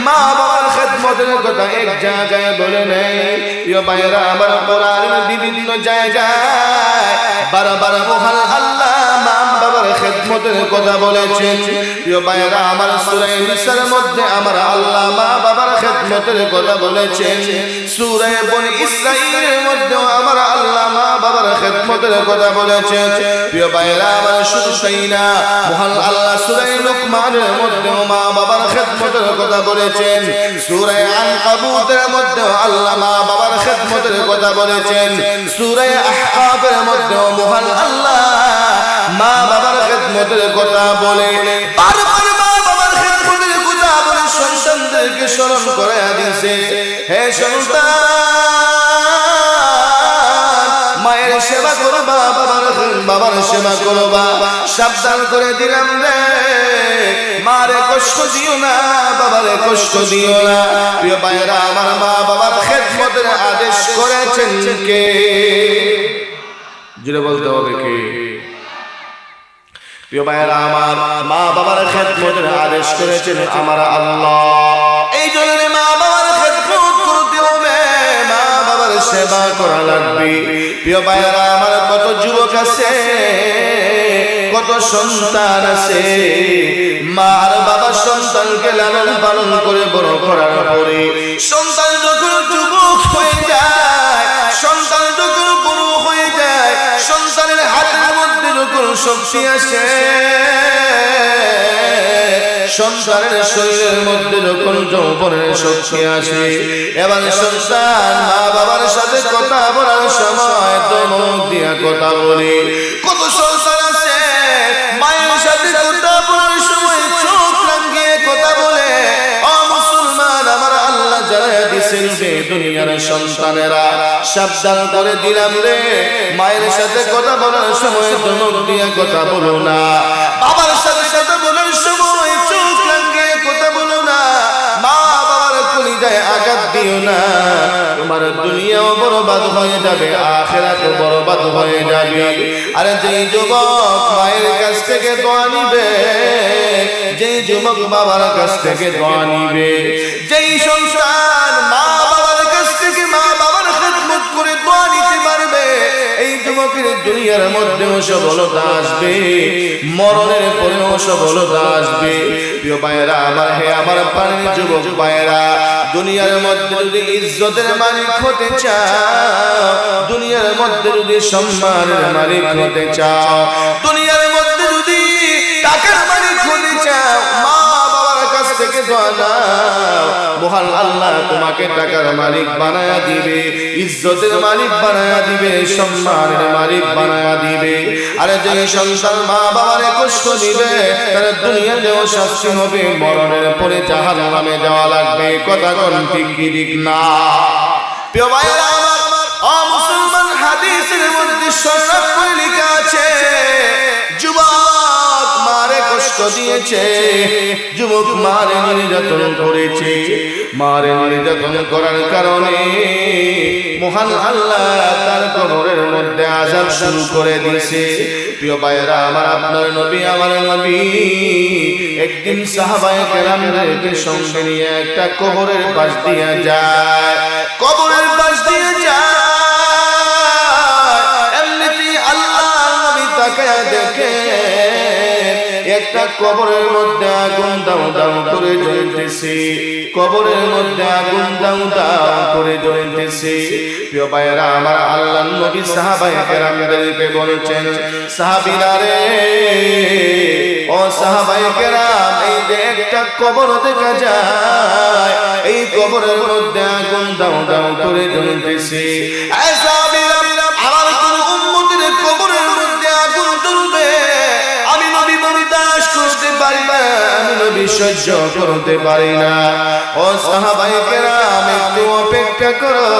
মা বাবার খেদমতের কথা এক জায়গায় বলে নেই। প্রিয় ভাইরা আমার, কোরআনের বিভিন্ন জায়গায় বারবার মহান আল্লাহ মা বাবার খেদমতের কথা বলেছেন। প্রিয় ভাইরা আমার, সূরা নিসার মধ্যে আমার আল্লাহ মা বাবার খেদমতের কথা বলেছেন। সূরা বনী ইসরাঈলের মধ্যে আমার আল্লাহ মা বাবার খেদমতের কথা বলেছেন। প্রিয় ভাইরা আমার, শুধু তাই না, মহান আল্লাহ সূরা লুকমানের মধ্যে মা বাবার খেদমতের কথা বলেছেন। সূরা আনকাবুতের মধ্যে আল্লাহ মা বাবার খেদমতের কথা বলেছেন। সূরা আহকাফের মধ্যে মহান আল্লাহ মা বাবার খেদমতের কথা বলে, বারবার মা বাবার খেদমতের কথা বলে সন্তানদেরকে স্মরণ করায়া দিয়েছে। হে সন্তান, মায়ের সেবা করবা, বাবার সেবা করবা, সাবধান করে দিলাম রে, মারে কষ্ট দিও না, বাবারে কষ্ট দিও না। প্রিয় ভাইরা আমার, মা বাবার খেদমতের আদেশ করেছেন কে? জুড়ে বলতে হবে কে? প্রিয় ভাইরা আমার, মা বাবার খেদমতের আদেশ করেছেন আমার আল্লাহ। এই জন্য মা বাবার খেদমত করতে হবে, মা বাবার সেবা করা লাগবে। প্রিয় ভাইরা আমার, কত যুবক আছে, কত সন্তান আছে, মা আর বাবা সন্তানকে লালন পালন করে বড় করার পরে সন্তান যখন যুবক হয়ে যায়, সন্তান যখন বড় হয়ে যায়, সন্তান যখন শক্তি আসে, সন্তানের শরীরের মধ্যে যখন যৌবনের শক্তি আসে, এবার সন্তান মা বাবার সাথে কথা বলার সময় ধমক দিয়া কথা বলে। কত সন্তান আছে মায়ের সাথে কথা বলার সময় চোখ রাঙিয়ে কথা বলে। ও মুসলমান, আমার আল্লাহ জানায়া দিয়েছেন যে দুনিয়ার সন্তানেরা সাবধান করে দিলাম রে, মায়ের সাথে কথা বলার সময় ধমক দিয়া কথা বলো না, বাবার সাথে কথা বলার সময় চোখ রাঙিয়ে কথা বলো না, মা বাবার কলিজায় আঘাত দিও না। তোমার দুনিয়াও বরবাদ হয়ে যাবে, আখিরাতও বরবাদ হয়ে যাবে। আর যেই যুবক মায়ের কাছ থেকে দোয়া নিবে, যেই যুবক বাবার কাছ থেকে দোয়া নিবে, যেই সন্তান মা বাবার কাছ থেকে মা বাবার খেদমত করে দোয়া নিতে পারবে, এই যুবকের দুনিয়ার মধ্যেও সফলতা আসবে, মরণের পরেও সফলতা আসবে। প্রিয় ভাইয়েরা আমার, হে আমার প্রাণের যুবক ভাইয়েরা, দুনিয়ার মধ্যে যদি ইজ্জতের মালিক হতে চাও, দুনিয়ার মধ্যে যদি সম্মানের মালিক হতে চাও, দুনিয়ার মধ্যে যদি টাকার মালিক হতে চাও, মা বাবার কাছ থেকে দোয়া নাও, মহান আল্লাহ তোমাকে টাকার মালিক বানায়া দিবে, ইজ্জতের মালিক বানায়া দিবে, সম্মানের মালিক বানায়া দিবে। আর যে সংসার মা বাবার কষ্ট দিবে, তার দুনিয়াতেও শাস্তি হবে, মরণের পরে জাহান্নামে যাওয়া লাগবে। কথা কোন ঠিক কি ঠিক না? প্রিয় ভাইরা আমার, ও মুসলমান, হাদিসের মধ্যে সরাসরি করে লেখা আছে, যুবক মারে কষ্ট দিয়েছে, যুবক মারে নির্যাতন করেছে, মারে নির্যাতন করার কারণে মহান আল্লাহ তার কবরের মধ্যে আযাব শুরু করে দিয়েছে। প্রিয় ভাইরা আমার, আপনার নবী আমার নবী একদিন সাহাবায়ে কেরামদেরকে সঙ্গে নিয়ে একটা কবরের পাশ দিয়ে যায়, কবরের পাশ দিয়ে যায়, এমনিতেই আল্লাহ নবী তাকায়া দেখে একটা কবরের মধ্যে আগুন দাউ দাউ করে জ্বলতেছে, কবরের মধ্যে আগুন দাউ দাউ করে জ্বলতেছে। প্রিয় ভাইরা আমার, আল্লাহর নবী সাহাবায়ে কেরামদেরকে বলেছেন, সাহাবীরা রে, ও সাহাবায়ে কেরাম, এই যে একটা কবর দেখা যায়, এই কবরের মধ্যে আগুন দাউ দাউ করে জ্বলতেছে, এই সাহাবীরা, আমার কোন উম্মতের কবরের মধ্যে আগুন জ্বলবে, আমি নবী বরদাশত করতে পারি না, আমি নবী সহ্য করতে পারি না। ও সাহাবায়ে কেরাম, একটু অপেক্ষা করো,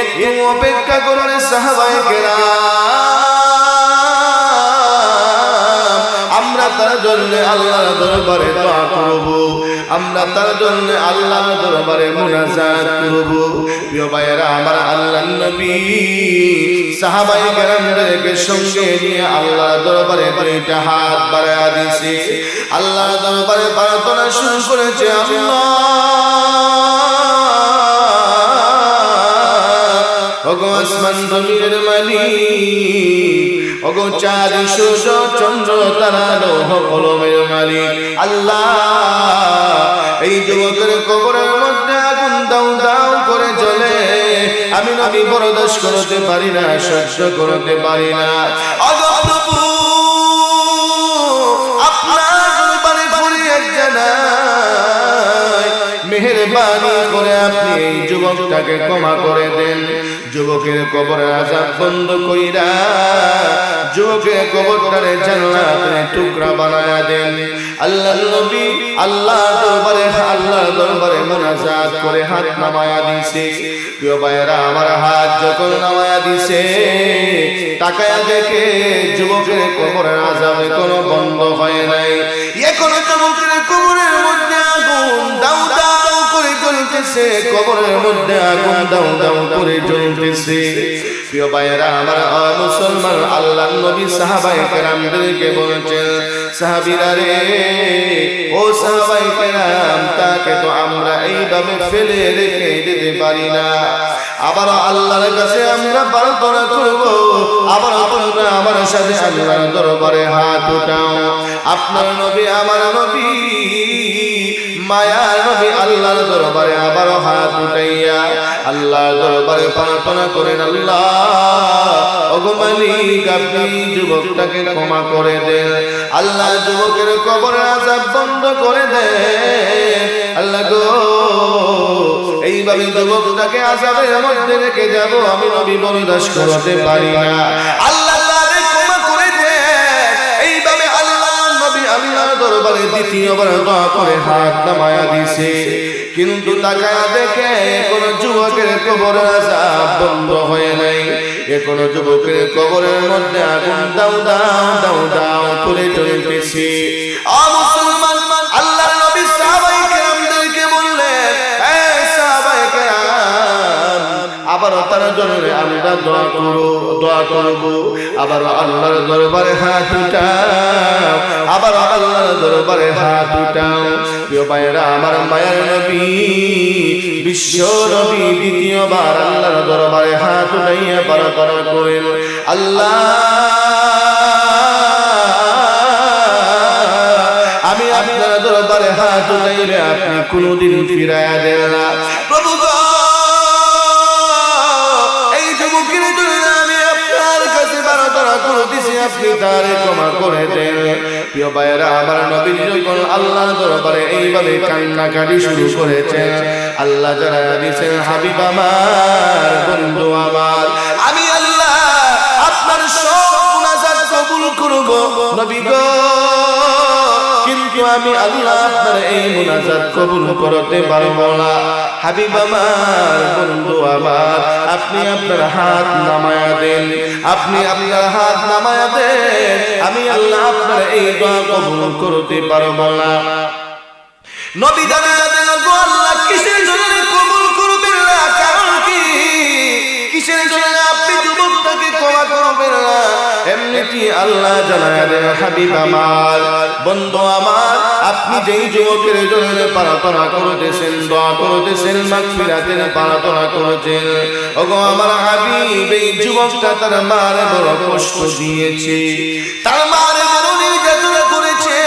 একটু অপেক্ষা করো রে সাহাবায়ে কেরাম, আমরা তার জন্য আল্লাহর দরবারে দোয়া করব, আমরা তার জন্য আল্লাহর দরবারে মুনাজাত করব। প্রিয় ভাইয়েরা আমার, আল্লাহর নবী সাহাবায়ে কেরামদেরকে সঙ্গে নিয়ে আল্লাহর দরবারে দুইটা হাত বাড়ায়া দিয়েছে, আল্লাহর দরবারে প্রার্থনা শুরু করেছে, আল্লাহ ওগো আসমান জমিনের মালিক, ওগো চাঁদ সূর্য চন্দ্র তারা লৌহ কলমের মালিক, আল্লাহ এই যুবকের কবরের মধ্যে আগুন দাউ দাউ করে জ্বলে, আমি নবী বরদাশত করতে পারি না, সহ্য করতে পারি না। ওগো প্রভু, আপনার দরবারে ফরিয়াদ জানাই, মেহেরবানি করে আপনি এই যুবকটাকে ক্ষমা করে দেন, যুবকের কবরের আযাব বন্ধ কইরা যুবকের কবরটারে জান্নাতের টুকরা বানায়া দেন। আল্লাহর নবী আল্লাহর দরবারে মুনাজাত করে হাত নামায়া দিয়েছে। প্রিয় ভাইয়েরা আমার, হাত যখন নামায়া দিয়েছে, তাকায়া দেখে যুবকের কবরের আযাব এখনো বন্ধ হয় নাই, এখনো যুবকের কবরের মধ্যে আগুন দাউ দাউ করে জ্বলতেছে, কবরের মধ্যে আগুন দাউ দাউ করে জ্বলতেছে। প্রিয় ভাইয়েরা আমার, মুসলমান, আল্লাহর নবী সাহাবায়ে কেরামদেরকে বলেছেন, সাহাবীরা রে, ও সাহাবায়ে কেরাম, তাকে তো আমরা এইভাবে ফেলে রেখে দিতে পারি না, আবার আল্লাহর কাছে আমরা প্রার্থনা করব, আবার তোমরা আমার সাথে আল্লাহর দরবারে হাত উঠাও, আপনার নবী আমার নবী মায়ার নবী আল্লাহর দরবারে আবার হাত উঠাইয়া আল্লাহর দরবারে প্রার্থনা করেন, আল্লাহ ওগো মালিক আপনি যুবকটাকে ক্ষমা করে দেন, আল্লাহ যুবকের কবরের আযাব বন্ধ করে দেন, আল্লাহ গো এইভাবে যুবকটাকে আযাবের মধ্যে রেখে যাব আমি নবী বরদাস্ত করতে পারি না, আল্লাহ তারে ক্ষমা করে দেন। এইভাবে আল্লাহ নবী আল্লাহর দরবারে দ্বিতীয়বার দোয়া করে হাত নামায়া দিছে, কিন্তু তাকায়া দেখে কোন যুবকের কবরের আযাব বন্ধ হয় নাই, কোন যুবকের কবরের মধ্যে আগুন দাউ দাউ দাউ দাউ করে জ্বলতেছে। ও মুসলমান, আল্লাহর নবী সাহাবায়ে কেরামদেরকে বললেন, হে সাহাবায়ে কেরাম আবার তার জন্য আমরা দোয়া করব, আবার আল্লাহর দরবারে হাত উঠাও, আবার আল্লাহর দরবারে হাত উঠাও। প্রিয় ভাইরা আমার মায়ের নবী বিশ্ব নবী দ্বিতীয়বার আল্লাহর দরবারে হাত উঠাইয়া প্রার্থনা করেন, আল্লাহ আমি আপনার দরবারে হাত উঠাইলে আপনি কোনদিন ফিরাইয়া দেন না, প্রভু গো এই যুবকের জন্য আমি আপনার কাছে প্রার্থনা করতেছি আপনি তারে ক্ষমা করে দেন। প্রিয় ভাইরা আমার নবী যখন আল্লাহর দরবারে এইভাবে কান্নাকাটি শুরু করেছেন, আল্লাহ যারা দিয়েছেন হাবিব আমার বন্ধু আমার, আমি আল্লাহ আপনার সব মুনাজাত কবুল করব নবী গো, কিন্তু আমি আল্লাহ আপনার এই মুনাজাত কবুল করতে পারবো না। হাবিব আমার বন্ধু আমার আপনি আপনার হাত নামায়া দেন, আপনি আপনার হাত নামায়া দেন, আমি আল্লাহ আপনার এই দোয়া কবুল করতে পারবো না। নবী জানায়া দেন, গো আল্লাহ কিসের জন্য কবুল করবেন না, কারণ কি কিসের জন্য আপনি যুবকটাকে ক্ষমা করবেন না? এমনিটি আল্লাহ জানায়া দেন, হাবিব আমার বন্ধু আমার আপনি যেই যুবকের জন্য প্রার্থনা করতেছেন, দোয়া করতেছেন, মাগফিরাতের প্রার্থনা করছেন, ওগো আমার হাবিব এই যুবকটা তার মার বড় কষ্ট দিয়েছে, তার মার বড় নির্যাতন করেছে,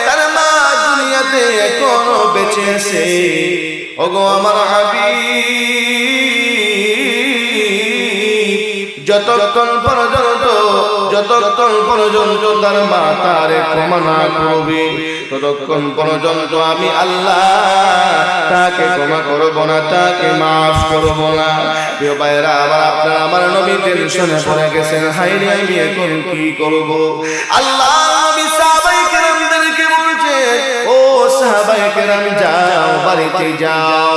তার মা দুনিয়াতে এখনো বেঁচে আছে, ওগো আমার হাবিব যতক্ষণ পর্যন্ত তার মা তারে ক্ষমা না করবে ততক্ষণ পর্যন্ত আমি আল্লাহ তাকে ক্ষমা করব না, তাকে মাফ করব না। প্রিয় ভাইরা আবার আপনারা আমার নবী টেনশনে পড়ে গেছেন, হায় রে আমি এখন কি করব? আল্লাহ নবী সাহাবায়ে কেরামদেরকে বলছে, ও সাহাবায়ে কেরাম যাও বাড়িতে যাও,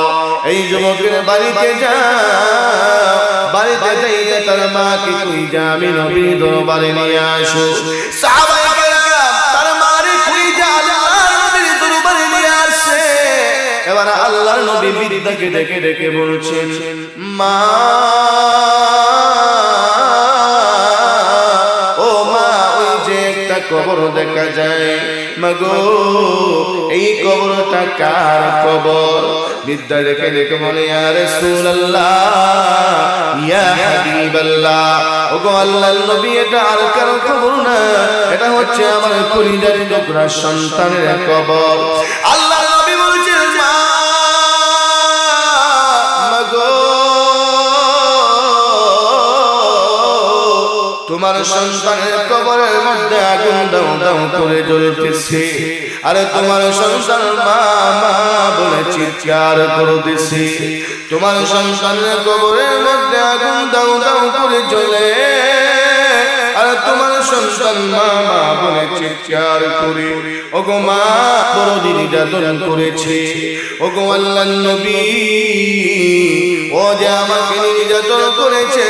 এই যুবকের বাড়িতে যাও, বাড়িতে যাইয়া তার মাকে খুঁজা আমি নবীর দরবারে নিয়ে আসো। সাহাবায়ে কেরাম তার মারে খুঁজা আল্লাহর নবীর দরবারে নিয়ে আসে। এবার আল্লাহর নবী বৃদ্ধাকে ডেকে ডেকে বলছেন, মা ও মা ওই যে একটা কবর দেখা যায়, মাগো এই কবরটা কার কবর? বৃদ্ধা দেখে দেখে বলে, ইয়া রাসূলুল্লাহ ইয়া হাবিবাল্লাহ, ওগো আল্লাহর নবী এটা আর কারো কবর না, এটা হচ্ছে আমার কলিজার টুকরা সন্তানের কবর। আল্লাহর নবী বলছেন, মা মাগো তোমার সন্তানের কবরের মধ্যে আগুন দাউ দাউ করে জ্বলতেছে, আরে তোমার সন্তান মা মা বলে চিৎকার করতেছে, তোমার সন্তানের কবরের মধ্যে আগুন দাউ দাউ করে জ্বলে, আরে তোমার সন্তান মা মা বলে চিৎকার করে, ওগো মা বড় নির্যাতন করেছে, ওগো আল্লাহর নবী ও যে আমাকে নির্যাতন করেছে,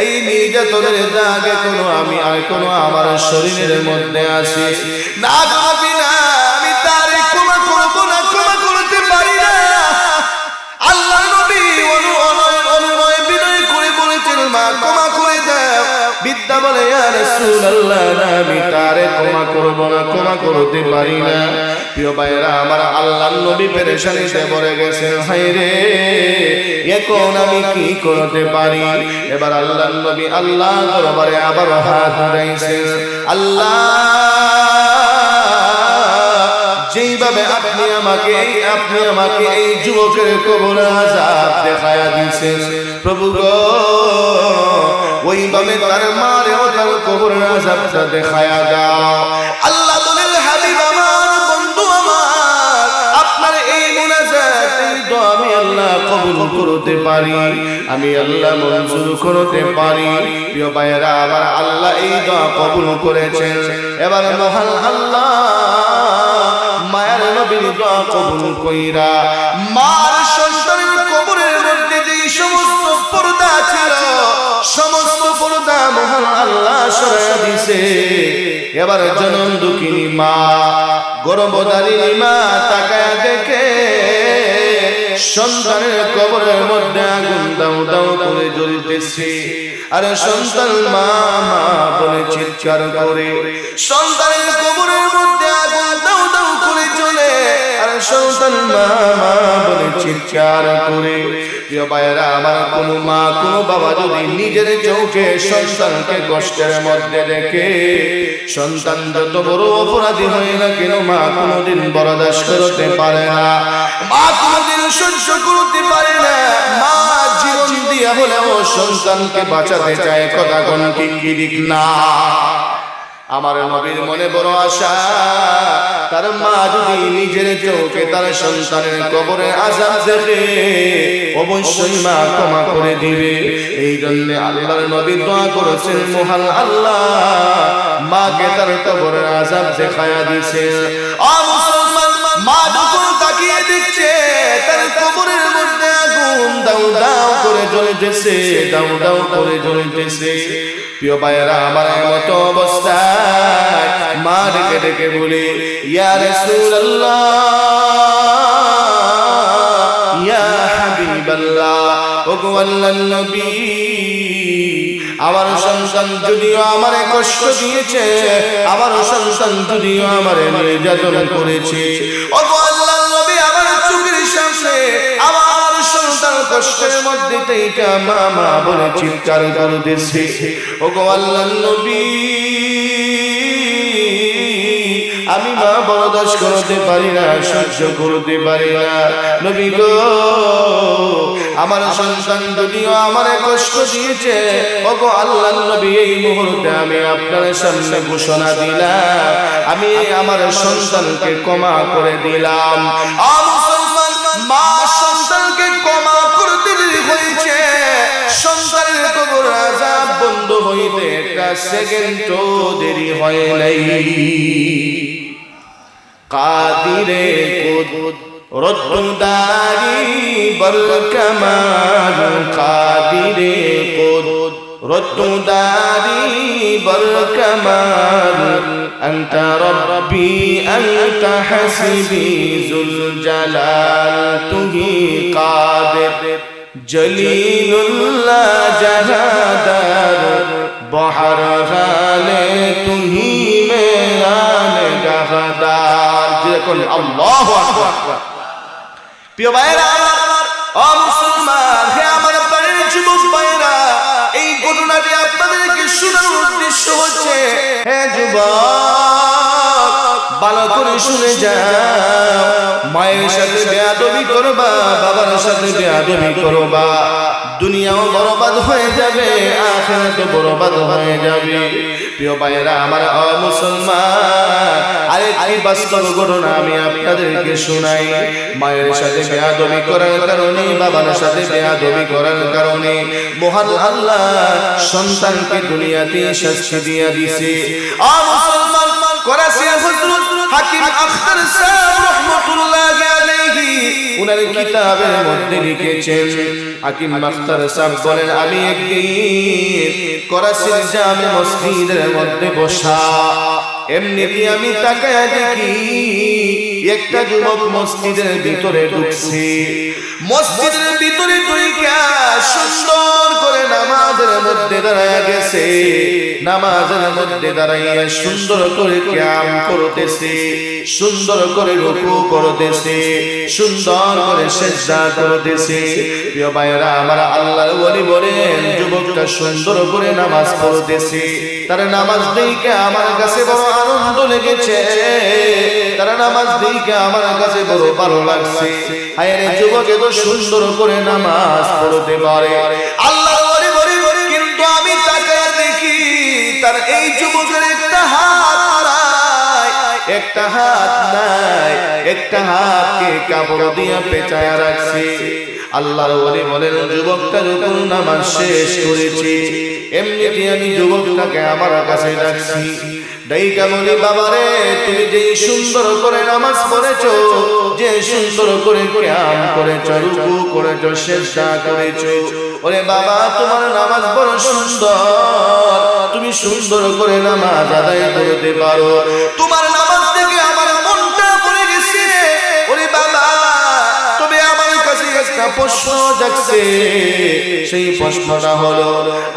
এই নির্যাতনের দাগ এখনো আমি আর কোনো আমার শরীরের মধ্যে আছে না, ভাবি না আমি তারে ক্ষমা করবো না, ক্ষমা করতে পারি না। আল্লাহ নবী অনুনয় বিনয় করে বলেছেন, মা ক্ষমা করে দাও। বিদ্যা বলে, ইয়া রাসূলুল্লাহ আমি তারে ক্ষমা করবো না, ক্ষমা করতে পারি না। প্রিয় ভাইরা আমার আল্লাহর নবী পেরেশানিতে পড়ে গেছেন, হায় রে এখন আমি কি করতে পারি? এবার আল্লাহর নবী আল্লাহ দরবারে আবার হাত উঠাইছেন, আল্লাহ যুবকের কবরে আযাব দেখায়া দিয়েছেন প্রভু গো ওইভাবে তার মারেও তার কবরের আযাবটা দেখায়া দাও আল্লাহ বলেন হাবিব আমার বন্ধু আমার আপনার এই মুনাজাত এই দোয়া আমি আল্লাহ কবুল করতে পারি আমি আল্লাহ মঞ্জুর করতে পারি প্রিয় ভাইরা আমার আল্লাহ এই দোয়া কবুল করেছেন এবার মহান আল্লাহ মায়ের নবীর দোয়া কবুল কইরা মার সন্তানের কবরের মধ্যে যে সমস্ত পর্দা ছিল সমস্ত পর্দা মহান আল্লাহ সরাইয়া দিয়েছে এবার জনম দুঃখিনী মা গর্ভধারিণী মা তাকায়া দেখে সন্তানের কবরের মধ্যে আগুন দাউ দাউ করে জ্বলতেছে আর সন্তান মা মা বলে চিৎকার করে সন্তানের কবরের মধ্যে আগুন দাউ দাউ করে জ্বলে আর সন্তান মা মা বলে চিৎকার করে প্রিয় ভাইরা আমার কোন মা কোন বাবা যদি নিজের চোখে সন্তানকে কষ্টের মধ্যে দেখে সন্তান যত বড় অপরাধী হয় না কেন মা কোনদিন বরদাস্ত করতে পারে না মা কোনদিন সহ্য করতে পারে না মা জীবন দিয়া হলেও সন্তানকে বাঁচাতে চায় কথা কোন কি দিক না আমার নবীর মনে বড় আশা তার মা যদি নিজের চোখে তার সন্তানের কবরে আযাব দেখে অবশ্যই মা ক্ষমা করে দিবে এই জন্য আল্লাহর নবী দোয়া করেছেন মহান আল্লাহ মাকে তার কবরে আযাব দেখায়া দিয়েছেন ও মুসলমান মা যখন তাকিয়ে দেখছে তার কবরের মধ্যে আগুন দাউ দাউ করে জ্বলতেছে দাউ দাউ করে জ্বলতেছে প্রিয় ভাইরা আমার মত অবস্থায় মা ডেকে ডেকে বলে ইয়া রাসূলুল্লাহ ইয়া হাবিবাল্লাহ ওগো আল্লাহর নবী আমার সন্তান যদিও আমারে কষ্ট দিয়েছে আমার সন্তান যদিও আমারে নির্যাতন করেছে ওগো আল্লাহর নবী আমার চোখের সামনে আমার সন্তান কষ্টের মধ্যে থেকে মা মা বলে চিৎকার করতেছে ওগো আল্লাহর নবী আমি মা বরদাস্ত করতে পারি না সহ্য করতে পারি না নবী গো আমার সন্তান যদিও আমারে কষ্ট দিয়েছে ওগো আল্লাহর নবী এই মুহূর্তে আমি আপনার সামনে ঘোষণা দিলাম আমি আমার সন্তানকে ক্ষমা করে দিলাম ও মুসলমান মা সন্তানকে ক্ষমা করতে দেরি হয়েছে সন্তানের কবর আযাব বন্ধ হইতে একটা সেকেন্ডও দেরি হয় নাই কাদিরে কুদ রদ্দুদারি বরকামাল কাদিরে কুদ রদ্দুদারি বরকামাল আনতা রব্বি আনতা হাসিবি যুল জালাল তুহি কাদির জলিলুল্লাহ জাহাদার বহর হালে তুহি মেরা গাহদার যেরকম আল্লাহু আকবার প্রিয় ভাইরা আমার ও মুসলমান হে আমার প্রাণের যুবক ভাইরা এই ঘটনাটি আপনাদেরকে শোনানোর উদ্দেশ্য হচ্ছে হে যুবক ভালো করে শুনে যাও মায়ের সাথে বেয়াদবি করবা বাবার সাথে বেয়াদবি করবা দুনিয়াও বরবাদ হয়ে যাবে আখিরাতও বরবাদ হয়ে যাবে প্রিয় ভাইরা আমার ও মুসলমান আরেকটি বাস্তব ঘটনা আমি আপনাদেরকে শোনাই মায়ের সাথে বেয়াদবি করার কারণে বাবার সাথে বেয়াদবি করার কারণে মহান আল্লাহ সন্তানকে দুনিয়াতে শাস্তি দিয়ে দিয়েছে ও মুসলমান করাচি হযরত হাকিম আখতার সাহেব রাহমাতুল্লাহি আলাইহি উনার কিতাবের মধ্যে লিখেছেন হাকিম আখতার সাহেব বলেন আমি একদিন করাচির জামে মসজিদের মধ্যে বসা এমনিতে আমি তাকায়া দেখি একটা যুবক মসজিদের ভিতরে ঢুকছে মসজিদের ভিতরে ঢুইকা সুন্দর করে নামাজের মধ্যে দাঁড়ায় গেছে নামাজের মধ্যে দাঁড়াইয়া সুন্দর করে কিয়াম করতেছে সুন্দর করে রুকু করতেছে সুন্দর করে সিজদা করতেছে প্রিয় ভাইরা আমার আল্লাহর ওলি বলেন যুবকটা সুন্দর করে নামাজ পড়তেছে তার নামাজ দেখে আমার কাছে বড় আনন্দ লেগেছে তার নামাজ দেখে আমার কাছে বড় ভালো লাগছে আরে যুবক এত সুন্দর করে নামাজ পড়তে পারে, আল্লাহর ওলি বলে কিন্তু আমি তাকায় দেখি তার এই যুবকের একটা হাত নাই, একটা হাত নাই, একটা হাতকে কাপড় দিয়ে পেঁচায় রাখছে। আল্লাহর ওলি বলেন যুবকটা যখন নামাজ শেষ করেছে এমনিতে আমি যুবকটাকে আমার কাছে ডাকছি, ডাইকা বলি বাবারে তুমি যে সুন্দর করে নামাজ পড়েছো, যে সুন্দর করে কিয়াম করেছো, রুকু করেছো, সিজদা করেছো, ওরে বাবা তোমার নামাজ বড় সুন্দর, তুমি সুন্দর করে নামাজ আদায় করতে পারো, তোমার নামাজ থেকে আমার মনটা পড়ে গেছে। ওরে বাবা তবে আমার কাছে একটা প্রশ্ন জাগছে, সেই প্রশ্নটা হলো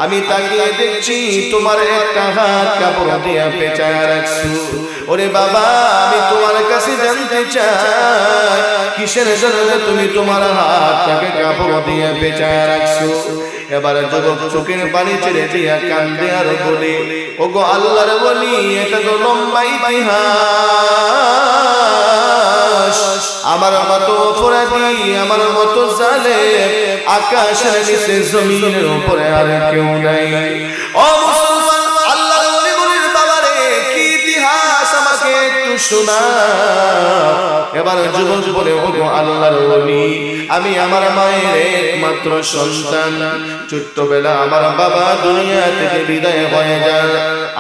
আমি তাকিয়ে দেখছি তোমার একটা হাত কাপড় দিয়ে পেঁচায় রাখছো। ওরে বাবা আমি তোমার কাছে জানতে চাই কিসের জন্য তুমি তোমার হাতটাকে কাপড় দিয়ে পেঁচায় রাখছো। এবার যুবক চোখের পানি ছেড়ে দিয়া কান্দে আর বলে ওগো আল্লাহর ওলি এটা তো লম্বা ইতিহাস, আমার মতো অপরাধী, আমার মতো জালেম আকাশের নিচে জমিনের উপরে আর কেউ নাই। ও মুসলমান আল্লাহর ওলি বলেন বাবারে কি ইতিহাস আমাকে একটু শোনা। এবার যুবক বলে ওগো আল্লাহর ওলি আমি আমার মায়ের একমাত্র সন্তান, ছোট্টবেলা আমার বাবা দুনিয়া থেকে বিদায় হয়ে যায়,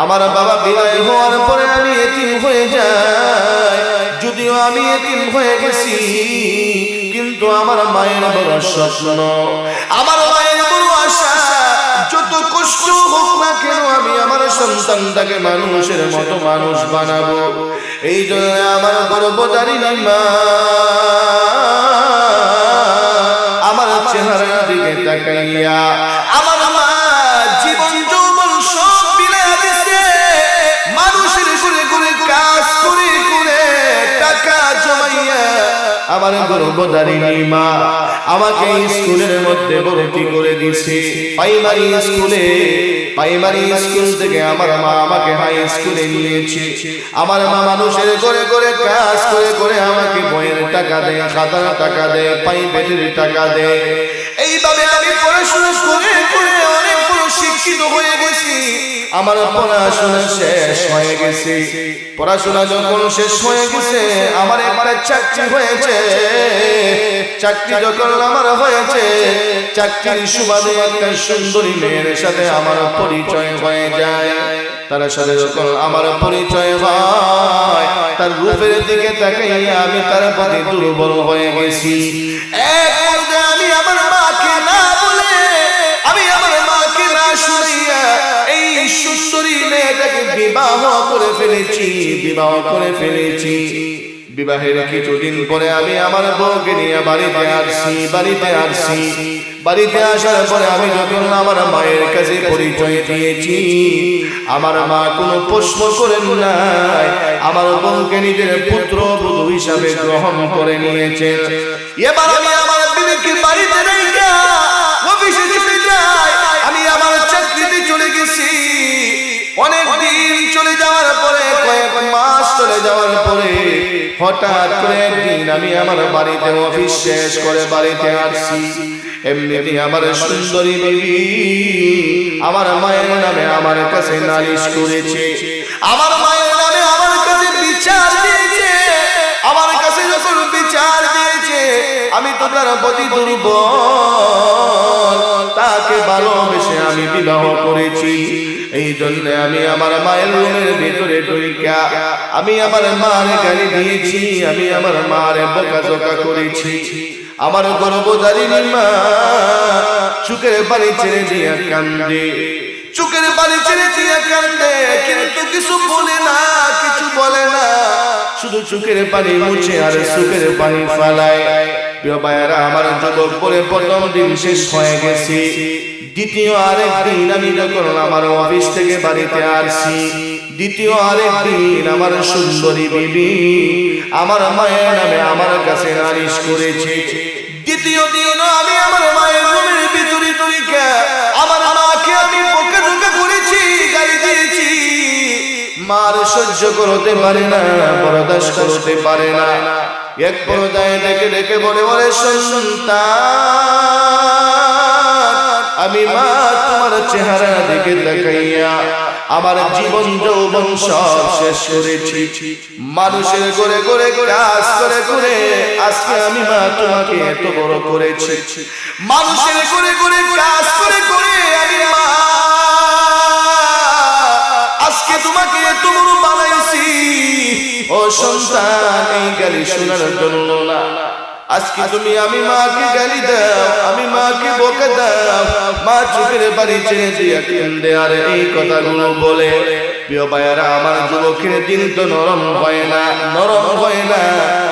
আমার বাবা বিদায় হওয়ার পরে আমি এতিম হয়ে যাই, যদিও আমি এতিম হয়ে গেছি কিন্তু আমার মায়ের বড় স্বপ্ন, আমার মায়ের বড় আশা যত কষ্ট হোক না কেন আমি আমার সন্তানটাকে মানুষের মতো মানুষ বানাবো। এই জন্য আমার গর্ভধারিণী মা আমার চেহারার দিকে তাকাইয়া আমার মা জীবন যৌবন সব বিলিয়ে দিছে, মানুষের ঘুরে ঘুরে কাজ করে করে টাকা জমাইয়া আমার গর্ভধারিণী মা আমাকে স্কুলের মধ্যে ভর্তি করে দিয়েছে, প্রাইমারি স্কুলে। প্রাইমারি স্কুল থেকে আমার মা আমাকে হাই স্কুলে নিয়েছে। আমার মা মানুষের ঘরে ঘরে কাজ করে করে আমাকে বইয়ের টাকা দেয়, খাতার টাকা দেয়, প্রাইভেটের টাকা দেয়। এইভাবে আমি পড়াশোনা করে করে অনেক বড় শিক্ষিত হয়ে গেছি। আমার পড়াশোনা শেষ হয়ে গেছে। পড়াশোনা যখন শেষ হয়ে গেছে আমার একটা চাকরি হয়েছে। চাকরি যখন আমার হয়েছে চাকরির সুবাদে একটা সুন্দরী মেয়ের সাথে আমার পরিচয় হয়ে যায়। তার সাথে যখন আমার পরিচয় হয় তার রূপের দিকে তাকাইয়া আমি তার প্রতি দুর্বল হয়ে গেছি। এক পর্যায়ে আমি আমার মাকে না বলে, আমি আমার মাকে না শুনিয়া এই সুন্দরী মেয়েটাকে বিবাহ করে ফেলেছি, বিবাহ করে ফেলেছি। বিবাহের কিছুদিন পরে আমি আমার বউকে নিয়ে বাড়িতে আসছি। বাড়িতে আসার পরে আমি যখন আমার মায়ের কাছে পরিচয় দিয়েছি আমার মা কোনো প্রশ্ন করেন নাই, আমার বউকে নিজের পুত্র বধূ হিসাবে গ্রহণ করে নিয়েছে। এবার আমি আমার বিবিকে বাড়িতে রেখে অফিসে চলে যাই, আমি আমার চাকরিতে চলে গেছি। অনেক দিন চলে যাওয়ার পরে, কয়েক মাস চলে যাওয়ার পরে হঠাৎ করে একদিন আমি আমার বাড়িতে অফিস শেষ করে বাড়িতে আসছি। এমনিতে আমার সুন্দরী বিবি আমার মায়ের নামে আমার কাছে নালিশ করেছে, আমার মায়ের নামে আমার কাছে বিচার দিয়েছে। আমার কাছে যখন বিচার দিয়েছে আমি তো তার প্রতি দুর্বল, তাকে ভালোবেসে আমি বিবাহ করেছি। এই জন্য আমি আমার মায়ের রুমের ভিতরে ঢুইকা আমি আমার মার গালি দিয়েছি, আমি আমার মার বকাঝকা করেছি। আমার গর্ভধারিণী মা চোখের পানি ছেড়ে দিয়া কান্দে, চোখের পানি ছেড়ে দিয়া কান্দে, কিন্তু কিছু বলে না, কিছু বলে না, শুধু চোখের পানি মুছে আর চোখের পানি ফালায়। প্রিয় ভাইয়েরা আমার যুবক পরে প্রথম দিন শেষ হয়ে গেছে। দ্বিতীয় আরেকদিন আমি যখন আমার অফিস থেকে বাড়িতে আসছি, দ্বিতীয় আরেকদিন আমার সুন্দরী বিবি আমার মায়ের নামে আমার কাছে নালিশ করেছে। দ্বিতীয় দিন আমি আমার মায়ের রুমের ভিতরে ঢুকে আমার মাকে আমি বকাঝকা করেছি, গালি দিয়েছি। মার সহ্য করতে পারে না, বরদাস্ত করতে পারে না। এক পর্যায়ে ডেকে ডেকে বলে, ওরে সন্তান, আমি মা তোমার চেহারা দেখে তাকাইয়া আমার জীবন যৌবন সব শেষ করেছি। মানুষের করে করে কাজ করে করে আজকে আমি মা তোমাকে এত বড় করেছি। মানুষের করে করে কাজ করে করে আমি মা আজকে তোমাকে এত বড় বানাইছি। ও সন্তান, এই গালি শোনার জন্য না। আজকে তুমি আমি মাকে গালি দাও, আমি মাকে বকে দাও, মা চোখের বাড়ি ছেড়ে দিয়া কেন্দে আর এই কথাগুলো বলে। প্রিয় ভাইয়ারা, আমার যুবকের দিন তো নরম হয় না, নরম হয় না।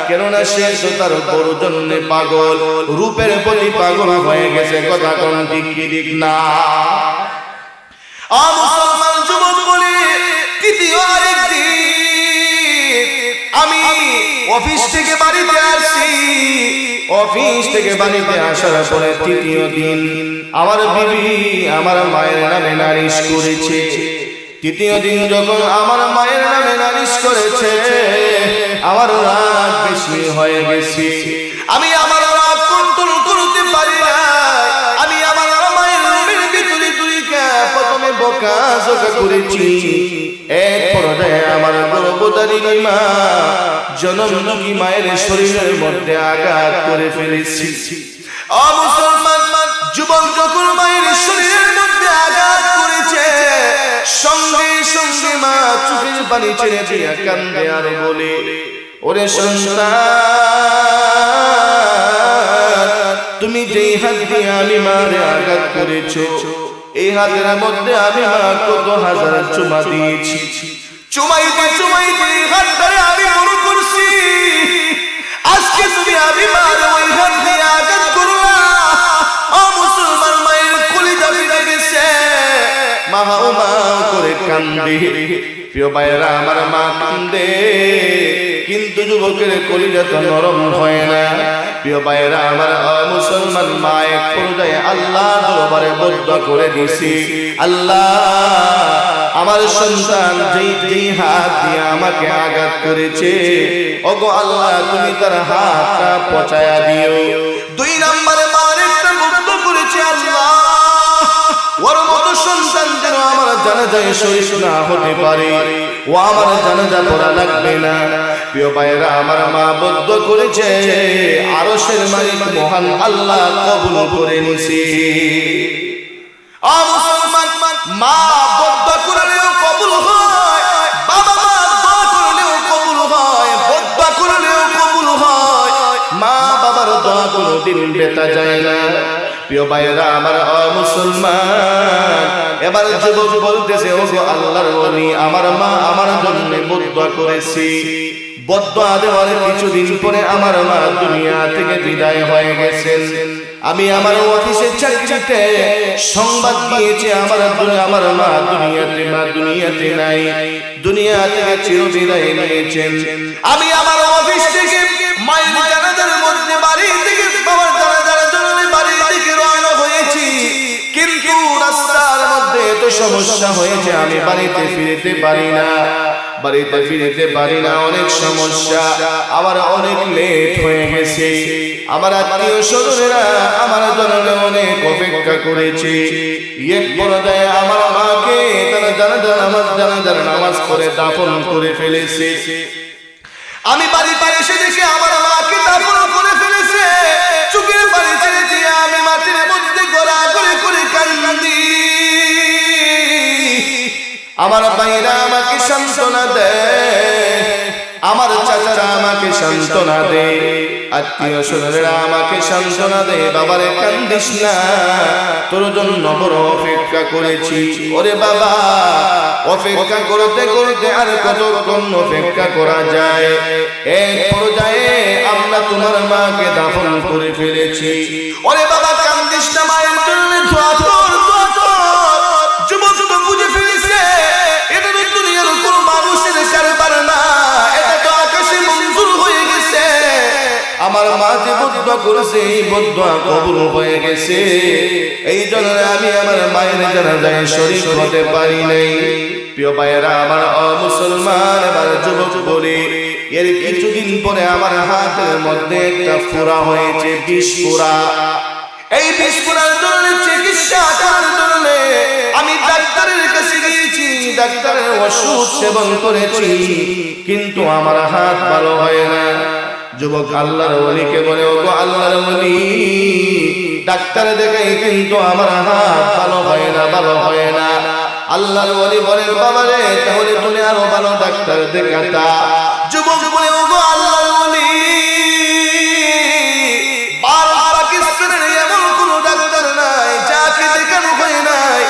কেননা সে তো তার বড় জন্য পাগল, রূপের প্রতি পাগল হয়ে গেছে। কথা কোন ঠিক কি ঠিক না? মুসলমান যুবক বলে, তৃতীয় আরেকদিন আমি অফিস থেকে বাড়িতে আসি। অফিস থেকে বাড়িতে আসার পরে তৃতীয় দিন আমার বিবি আমার মায়ের নামে নালিশ করেছে। তৃতীয় দিন যখন আমার মায়ের নামে নালিশ করেছে, আমার রাগ বেশি হয়ে গেছে। আমি আমার রাগ কন্ট্রোল করতে পারি না। আমি আমার মায়ের নামের ভিতরে প্রথমে বকাঝকা করেছি। এক পর্যায়ে আমার গর্ভধারিণী মা, জনমদুখী মায়ের শরীরের মধ্যে আঘাত করে ফেলেছি। মুসলমান যুবক যখন মায়ের শরীরের মধ্যে আঘাত করেছে, সঙ্গে সঙ্গে মা চোখের পানি ছেড়ে দিয়ে কান্দে আর বলে, ওরে সন্তান, তুমি যেই হাত দিয়ে আমি মারে আঘাত করেছো, এই হাতের মধ্যে আমি মা কত হাজার চুমা দিয়েছি। চুমাইতে চুমাইতে হাত ধরে আমি মনে করছি, আজকে তুমি আমি মার ওই হাত দিয়ে আঘাত করলা। মুসলমান মায়ের কলিজা ফেটে গেছে, মা ও মা করে কান্দে। প্রিয় ভাইয়েরা, আমার মা কান্দে, কিন্তু যুবকের কলিজা তো নরম হয় না। প্রিয় ভাইয়েরা, আমার মুসলমান মা এক পর্যায়ে আল্লাহর দরবারে বদদুয়া করে দিছি, আল্লাহ, আমার সন্তান যেই হাত দিয়ে আমাকে আঘাত করেছে, ওগো আল্লাহ, তুমি তার হাতটা পচায়া দিও। দুই নম্বরে মার একটা বদদুয়া করেছে, আল্লাহ, ওর মতো সন্তান যেন আমার জানাজায় শরীক না হতে পারে, ও আমার জানাজা পড়া লাগবে না। প্রিয় ভাইয়েরা, আমার মা বদদুয়া করেছে, আরশের মালিক মহান আল্লাহ কবুল করে নিছে। মুসলমান, মা বদদুয়া করলেও কবুল হয়, বাবা মা দোয়া করলেও কবুল হয়, বদদুয়া করলেও কবুল হয়। মা বাবার দোয়া কোনোদিন বেতা যায় না। প্রিয় ভাইয়েরা, আমার মুসলমান, এবার যুবক বলতেছে, ওগো আল্লাহর ওলি, আমার মা আমার জন্য বদদুয়া করেছে। বদদুয়া দেওয়ার কিছুদিন পরে আমার মা দুনিয়া থেকে বিদায় হয়ে গেছেন। আমি আমার অফিসের চাকরিতে সংবাদ দিয়েছি, আমার মা দুনিয়াতে নাই, দুনিয়া থেকে চিরবিদায় নিয়েছেন। আমি আমার অফিস থেকে মায়ের জানাজার মধ্যে বাড়ি থেকে বাবার জানাজার জন্য বাড়ি থেকে রওনা হয়েছি, কিন্তু রাস্তার মধ্যে এত সমস্যা হয়েছে, আমি বাড়িতে ফিরতে পারি না। অনেক সমস্যা, আবার অনেক লেট হয়ে গেছে। আমার আত্মীয় স্বজনেরা আমার জন্য অনেক অপেক্ষা করেছে। এক পর্যায়ে আমার মাকে তারা জানাজার নামাজ পড়ে দাফন করে ফেলেছে। আমি বাড়িতে এসে দেখি আমার মাকে দাফন করে ফেলেছে। চোখের পানি ছেড়ে দিয়ে আমি মাটির মধ্যে গড়া করে করে কান্দি। আমার ভাইরা আমাকে সান্ত্বনা দেয়, আমার চাচারা আমাকে সান্ত্বনা দেয়, আত্মীয় স্বজনেরা আমাকে সান্ত্বনা দেয়, বাবারে কান্দিস না, তোর জন্য বড় অপেক্ষা করেছি। ওরে বাবা, অপেক্ষা করতে করতে আর কতক্ষণ অপেক্ষা করা যায়? এক পর্যায়ে আমরা তোমার মাকে দাফন করে ফেলেছি। ওরে বাবা, কান্দিস না, মায়ের জন্য দোয়া কর, দোয়া কর। যুবক তো বুঝে ফেলেছে এটা তো দুনিয়ার কোনো মানুষের কারবার না, এটা তো আকাশে মঞ্জুর হয়ে গেছে। আমার মা যে বদদুয়া করেছে এই বদদুয়া কবুল হয়ে গেছে। এই জন্য আমি আমার মায়ের জানাজায় শরীক হতে পারি নাই। প্রিয় ভাইয়েরা আমার, মুসলমান আমার যুবক বলি, এর কিছুদিন পরে আমার হাতের মধ্যে একটা ফোঁড়া হয়েছে, বিষ ফোঁড়া। এই বিষ ফোঁড়ার জন্য চিকিৎসা করার জন্য আমি ডাক্তারের কাছে গিয়েছি, ডাক্তারের ওষুধ সেবন করেছি, কিন্তু আমার হাত ভালো হয় না। যুবক আল্লাহর ওলিকে বলে, ওগো আল্লাহর ওলি, ডাক্তার দেখাই কিন্তু আমার হাত ভালো হয় না, ভালো হয় না। আল্লাহর ওলি বলেন, বাবা রে, তাহলে তুমি আরো ভালো ডাক্তার দেখাতা। যুবক বলে, ওগো আল্লাহর ওলি, পাকিস্তানের এমন কোন ডাক্তার নাই যাকে দেখানো হয় নাই,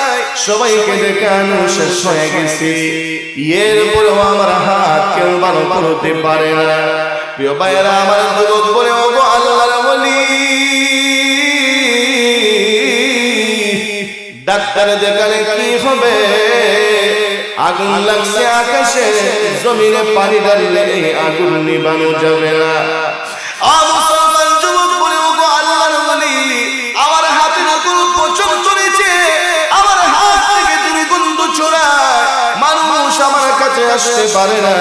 সবাইকে দেখানো শেষ হয়ে গেছে, এরপরেও আমার হাত কেউ ভালো করতে পারে না। প্রিয় ভাইয়েরা আমার, যুবক বলে, ওগো আল্লাহর ওলি, ডাক্তার দেখালে কি হবে? আগুন লাগছে আকাশে, জমিনে পানি ঢাললে আগুন নিভানো যাবে না। মুসলমান যুবক বলে, ওগো আল্লাহর ওলি, আমার হাতের উপর পচন চলেছে, আমার হাত থেকে দুর্গন্ধ ছড়ায়, মানুষ আমার কাছে আসতে পারে না,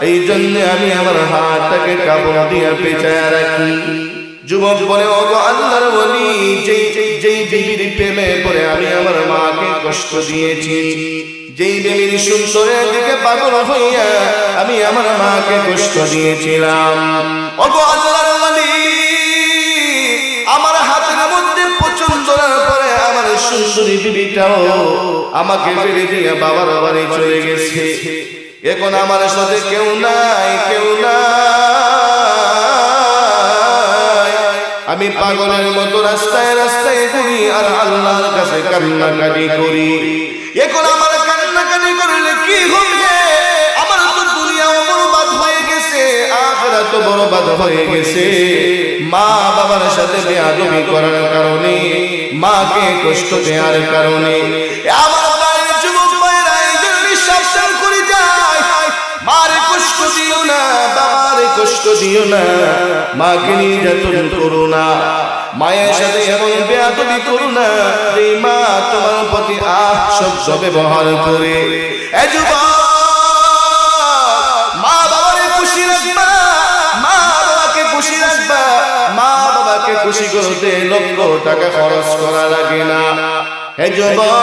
এই জন্য আমি আমার হাতটাকে কাপড় দিয়ে পেঁচায় রাখি। যুবক বলে, ওগো আল্লাহর ওলি, যেই বিবির প্রেমে পড়ে আমি আমার মাকে কষ্ট দিয়েছি, যেই বিবির সুন্দরের দিকে পাগল হইয়া আমি আমার মাকে কষ্ট দিয়েছিলাম, ওগো আল্লাহর ওলি, আমার হাতের মধ্যে পচন ধরার পরে আমার সুন্দরী বিবিটাও আমাকে ফেলে দিয়ে বাবার বাড়ি চলে গেছে। এখন আমার সাথে কেউ নাই, কেউ নাই। আমি পাগলের মতো রাস্তায় রাস্তায় ঘুরি আর আল্লাহর কাছে কান্নাকাটি করি। এখন আমার কান্নাকাটি করলে কি হবে? আমার তো দুনিয়াও বরবাদ হয়ে গেছে, আখিরাত তো বরবাদ হয়ে গেছে। মা বাবার সাথে বেয়াদবি করার কারণে, মাকে কষ্ট দেওয়ার কারণে আমার যুবক ভাইরা এই জন্য সাবধান করে যায়, মারে কষ্ট দিও না, বাবারে কষ্ট দিও না, মাকে নির্যাতন করো না, মায়ের সাথে এমন বেয়াদবি করো না যে মা তোমার প্রতি শব্দ ব্যবহার করে। এই যুবক, মা বাবারে খুশি রাখবা, মা বাবাকে খুশি রাখবা, মা বাবাকে খুশি করতে লক্ষ টাকা খরচ করা লাগে না। এই যুবক,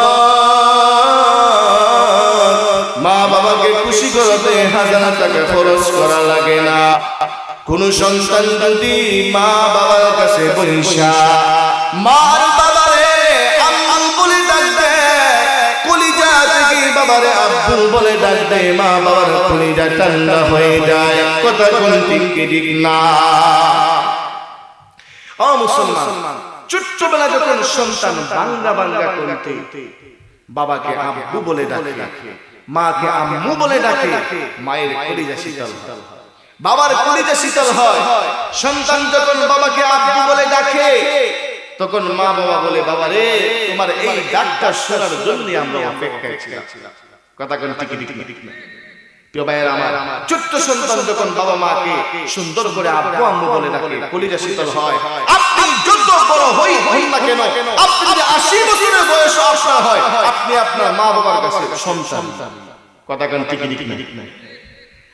মা বাবাকে খুশি করতে 1000 টাকা খরচ করা লাগে না। কোন সন্তান যদি মা বাবার কাছে বৈশা মার বাবারে আম্মু বলে ডাক দেয়, কলিজা থেকে বাবারে আব্বু বলে ডাক দেয়, মা বাবার কলিজা ঠান্ডা হয়ে যায়। কথা কোন ঠিক না? ও মুসলমান, ছোট্টবেলা যখন সন্তান বাংলা বাংলা করতে বাবাকে আব্বু বলে ডাকে, মাকে আম্মু বলে ডাকে, মায়ের কলিজা শীতল হয়, বাবার কলিজা শীতল হয়। সন্তান যখন বাবাকে আব্বু বলে ডাকে, তখন মা বাবা বলে, বাবা রে, তোমার এই ডাকটা শোনার জন্য আমরা অপেক্ষায় ছিলাম। কথা কোন ঠিক না? প্রিয় ভাইয়েরা আমার, ছোট্ট সন্তান যখন বাবা মাকে সুন্দর করে আব্বু আম্মু বলে ডাকে, কলিজা শীতল হয়। আপনি যত বড় হন না কেন, আপনি যদি 80 বছরের বয়স আপনার হয়, আপনি আপনার মা বাবার কাছে সন্তান। কথা কোন ঠিক না?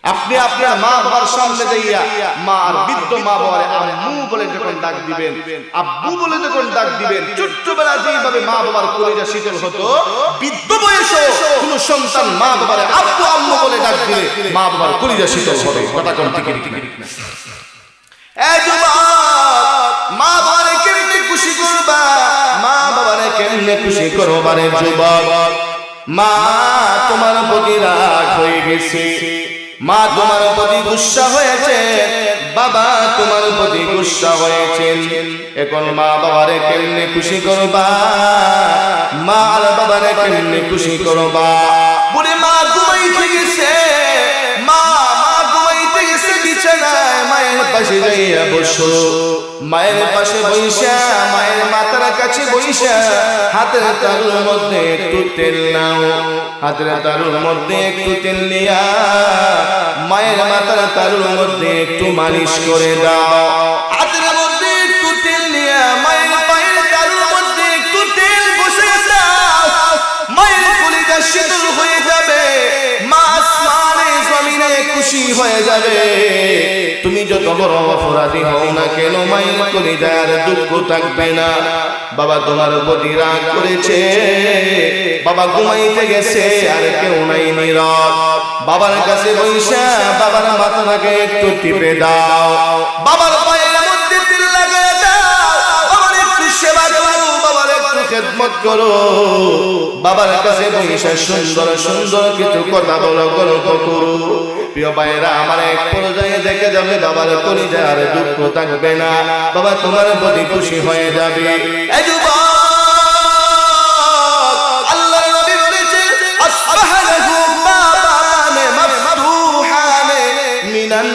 আপনি আপনার মা বাবার সামনে যাইয়া মা আর বৃদ্ধ মা বাবারে আম্মু বলে যখন ডাক দিবেন, আব্বু বলে যখন ডাক দিবেন, ছোট্টবেলা যেভাবে মা বাবার কলিজা শীতল হতো, বৃদ্ধ বয়সে কোন সন্তান মা বাবারে আব্বু আম্মু বলে ডাক দিলে মা বাবার কলিজা শীতল হবে। কথা কোন ঠিক না? এই যুবক, মা বাবারে কেমনে খুশি করবা, মা বাবারে কেমনে খুশি করবা রে যুবক? মা তোমার প্রতি রাগ হয়ে গেছে, মা তোমার প্রতি গুসা হয়েছে, বাবা তোমার প্রতি গুসা হয়েছে। এখন মা বাবারে কেমনে খুশি করবা, মা আর বাবারে কেমনে খুশি করবা? বলে মা ঘুমাইতে গেছে, মা ঘুমাইতে গেছে বিছানায়, মায়ের পাশে যাইয়া বসো, মায়ের পাশে বইসা মায়ের মাথার কাছে বইসা হাতের তালুর মধ্যে একটু তেল নাও, হাতের তালুর মধ্যে একটু তেল নিয়া মায়ের মাথার তালুর মধ্যে একটু মালিশ করে দাও, হাতের মধ্যে শীতল হয়ে যাবে, মা আসমানে জমিনে খুশি হয়ে যাবে। তুমি যত বড় অপরাধী হও না কেন মায়ের কলিজার দুঃখ থাকবে না। বাবা তোমার প্রতি রাগ করেছে, বাবা ঘুমাইতে গেছে আর কেউ নাই নীরব, বাবার কাছে বইসা বাবার মাথাটাকে একটু টিপে দাও, বাবার পায়ের মধ্যে তিল লাগিয়ে দাও, বাবার একটু সেবা করো, বাবার একটু খেদমত করো, বাবার কাছে বইসা সুন্দর সুন্দর কিছু কথা বলো, গল্প করো। প্রিয় ভাইরা আমার এক পর্যায়ে দেখে যাবে বাবার কলিজার দুঃখ থাকবে না, বাবা তোমার প্রতি খুশি হয়ে যাবে। এই যুবক, আল্লাহর নবী বলেছে আসবাহাহু বাবানে মাফতুহানে মিনান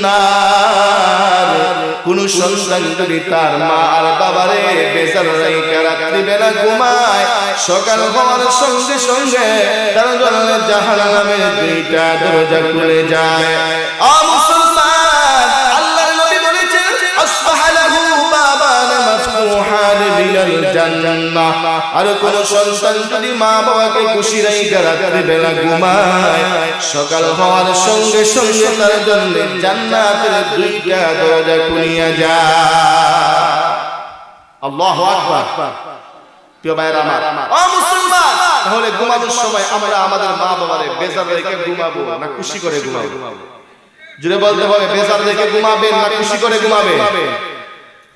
নার। কোন সন্তান যদি তার মা আর বাবারে বেজার রেখে রাত্রি বেলা ঘুমায়, সকাল হওয়ার সঙ্গে সঙ্গে তার জন্য জাহান্নামের দুইটা দরজা খুলে যায়। ও মুসলমান, আল্লাহর নবী বলেছেন আসবাহাহু বাবানে মাফতুহানে মিনাল জান্নাহ। আর কোন সন্তান যদি মা বাবাকে খুশি রেখে রাত্রি বেলা ঘুমায়, সকাল হওয়ার সঙ্গে সঙ্গে তার জন্য জান্নাতের দুইটা দরজা খুলিয়া যায়। আল্লাহু আকবার। প্রিয় ভাইরা আমার, ও মুসলমান, তাহলে ঘুমানোর সময় আমরা আমাদের মা বাবারে বেজার রেখে ঘুমাবো না খুশি করে ঘুমাবো? জুড়ে বলতে হবে, বেজার রেখে ঘুমাবেন না খুশি করে ঘুমাবেন?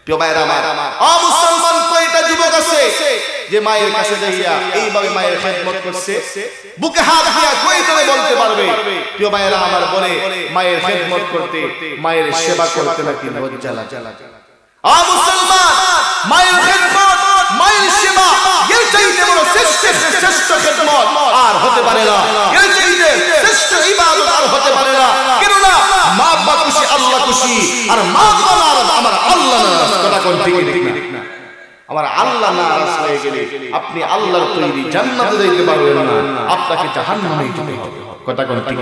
প্রিয় ভাইরা আমার, ও মুসলমান, কয়টা যুবক আছে যে মায়ের কাছে যাইয়া এইভাবে মায়ের খেদমত করছে? বুকে হাত দিয়া কয়জনে বলতে পারবে প্রিয় ভাইরা আমার, বলে মায়ের খেদমত করতে, মায়ের সেবা করতে নাকি লজ্জা লাগে? ও মুসলমান, মায়ের খেদমত, মায়ের সেবা এর চাইতে বড় শ্রেষ্ঠ খেদমত আর হতে পারে না, এর চাইতে শ্রেষ্ঠ ইবাদত আর হতে পারে না। কেন না? মা বাবা খুশি, আল্লাহ খুশি, আর মা বাবা নারাজ, আমার আল্লাহ নারাজ। কথা কোন ঠিক না? আমার আল্লাহ নারাজ হয়ে গেলে আপনি আল্লাহর তৈরি জান্নাতে যাইতে পারবেন না, আপনাকে জাহান্নামে যেতে হবে। কথা কোন ঠিক?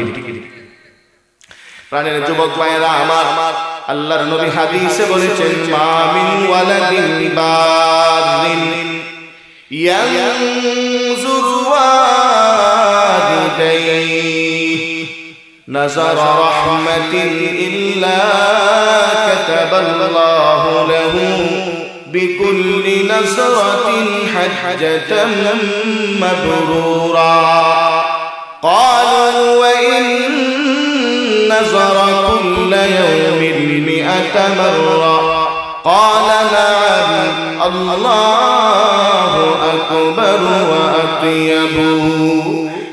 প্রাণের যুবক ভাইরা আমার, আল্লাহর নবী হাদিসে বলেছেন মা মিন ওয়ালাদিন বারিন ইয়ানজুরু ওয়ালিদাইহি নাযারা রাহমাতিন ইল্লা কাতাবাল্লাহু লাহু বিকুল্লি নাযরাতিন হাজ্জাতান মাবরুরা। ক্বালু ওয়া ইন نظر كل يوم 100 مرة قال نعم الله أكبر وأطيب।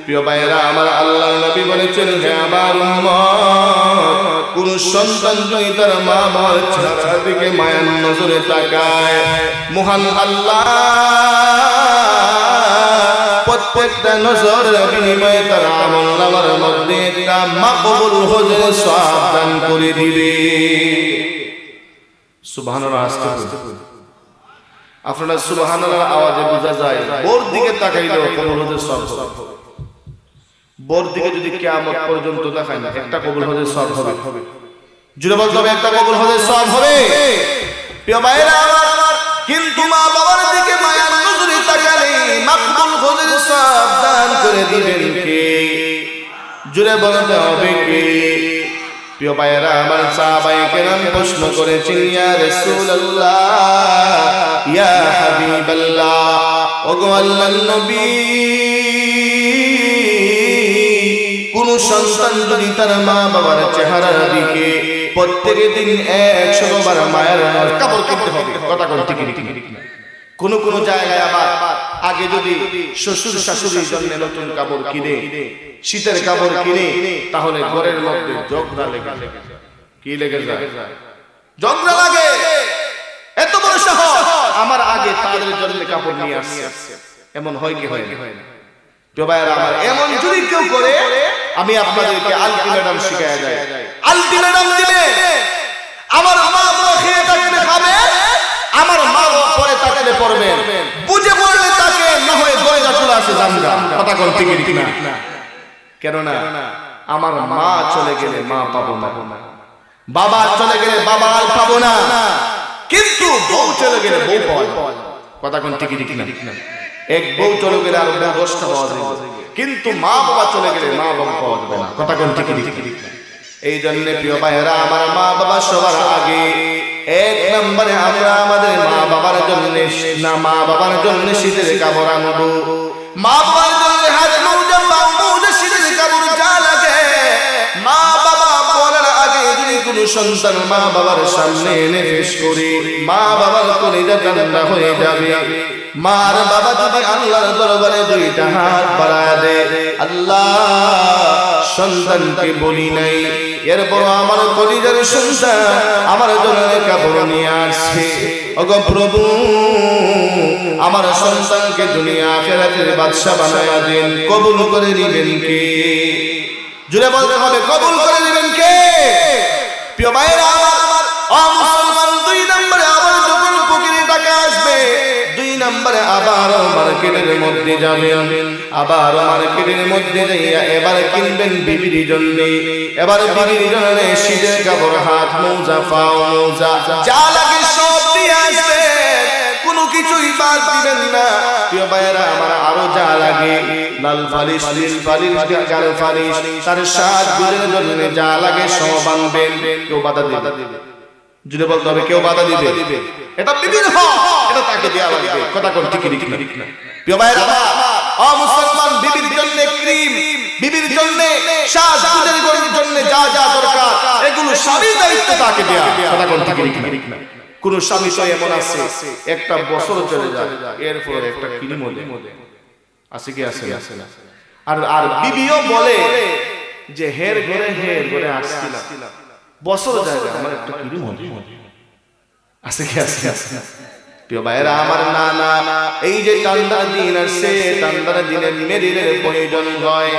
প্রিয় ভাইরা আমার, আল্লাহর নবী বলেছেন হে আমার উম্মত, কোন সন্তান যদি তার মা বাবার চেহারার দিকে মায়ার নজরে তাকায়, মহান আল্লাহ প্রত্যেকটা নজরের বিনিময়ে তার আমলনামার মধ্যে একটা মাকবুল হজের সওয়াব দান করে দিবে। সুবহানাল্লাহ। আপনারা সুবহানাল্লাহ আওয়াজে বোঝা যায় বোর দিকে তাকাইলেও কবুল হজের সওয়াব হবে। বোর দিকে যদি কিয়ামত পর্যন্ত তাকান একটা কবুল হজের সওয়াব হবে। জুড়ে বলতে হবে একটা কবুল হজের সওয়াব হবে। প্রিয় ভাইরা আমার, কিন্তু মা বাবার দিকে মায়ার নজরে তাকালে মাকবুল হজের সওয়াব দান করে দিবেন কে? জুড়ে বলতে হবে কে? প্রিয় ভাইরা আমার, সাহাবায়ে কেরাম প্রশ্ন করেছেন ইয়া রাসূলুল্লাহ, ইয়া হাবিবাল্লাহ, ওগো আল্লাহর নবী, কোন সন্তান যদি তার মা বাবার চেহারার দিকে প্রত্যেক দিন 100 বার মায়ের কাপড় কিনতে হবে? কথা কোন ঠিক? কোন কোন জায়গায় আবার আগে যদি শ্বশুর শাশুড়ির জন্য নতুন কাপড় কিনে, শীতের কাপড় কিনে, তাহলে ঘরের মধ্যে ঝগড়া লেগে যায়। কি লেগে যায়? ঝগড়া লাগে। এত বড় সাহস, আমার আগে তাদের জন্য কাপড় নিয়ে আসছে। এমন হয় কি হয় না? তো ভাইরা আমার, এমন যদি কেউ করে, আমি আপনাদেরকে আলটিমেটাম শিখায়া যায়। আলটিমেটাম দিলে আমার মা বাবা খেয়ে থাকতে খাবে, আমার মা বাবা পরে তাকলে পড়বে, বুঝে পড়লে তাকে না হয় দরজা চলে আসে জামগা। কথা কোন ঠিক না? কেন না? আমার মা চলে গেলে মা পাবো না, বাবা চলে গেলে বাবা আর পাবো না, কিন্তু বউ চলে গেলে বউ পাওয়া যায়। কথা কোন ঠিক না? এক বউ চলে গেলে আর 10টা পাওয়া যায়। কিন্তু মা বাবা চলে গেলে মা বাবা পাওয়া যাবে না। কথা কোন ঠিক ঠিক। এই জন্য প্রিয় ভাইরা আমার, মা বাবা সবার আগে। এক নম্বরে আমরা আমাদের মা বাবার জন্য না, মা বাবার জন্য শীতের কাপড় আনবো। মা বাবার জন্য হাত মোজা পা মোজা শীতের কাপড় যা লাগে মা বাবা বলার আগে যদি কোনো সন্তান মা বাবার সামনে এনে পেশ করে, মা বাবার কলিজা ঠান্ডা হয়ে যাবে। মার বাবা যদি আল্লাহর দরবারে দুইটা হাত বাড়ায় দেয়, আল্লাহ সন্তানকে বলি নাই, এরপর আমার কলিজার সন্তান আমার জন্য কাপড় নিয়ে আসছে, ওগো প্রভু আমার সন্তানকে দুনিয়া আখিরাতের বাদশা বানায়া দেন, কবুল করে নেবেন কে? জুড়ে বলতে হবে, কবুল করে নেবেন কে? প্রিয় ভাইরা আমার, মুসলমান, দুই নম্বরে আবার যখন পকেটে টাকা আসবে, দুই নম্বরে আবার মার্কেটের মধ্যে যাবেন, আবার মার্কেটের মধ্যে যাইয়া এবার কিনবেন বিবির জন্য, এবার বিবির জন্য শীতের কাপড়, হাত মোজা পা মোজা যা লাগে সব দিয়ে আসবেন, কোনো কিছুই বাদ দিবেন না। প্রিয় ভাইরা আমার, আরো যা লাগে লাল ফালিশ, নীল ফালিশ, গাল ফালিশ, তার সাত গুজের জন্য যা লাগে সব আনবেন। কেউ বাধা দিবে? যদি বলতে হবে কেউ বাধা দিবে, এটা বিবির হক, এটা তাকে দেয়া লাগবে। কথা কোন ঠিক ঠিক না? প্রিয় ভাইরা আমার, মুসলমান, বিবির জন্য ক্রিম, বিবির জন্য সাজগুজের জন্য যা যা দরকার এগুলো স্বামীর দায়িত্ব, তাকে দেয়া। কথা কোন ঠিক ঠিক না? কোন স্বামী তো এমন আছে একটা বছর চলে যায়, এরপর একটা ক্রিম আছে কি আছে না, আর বিবিও বলে যে হের ঘরে আসছিলাম, বছর যায় আমার একটা ক্রিম আছে কি আছে না? প্রিয় ভাইরা আমার, না না, এই যে ঠান্ডার দিন আসছে, ঠান্ডার দিনে মেরিলের প্রয়োজন হয়।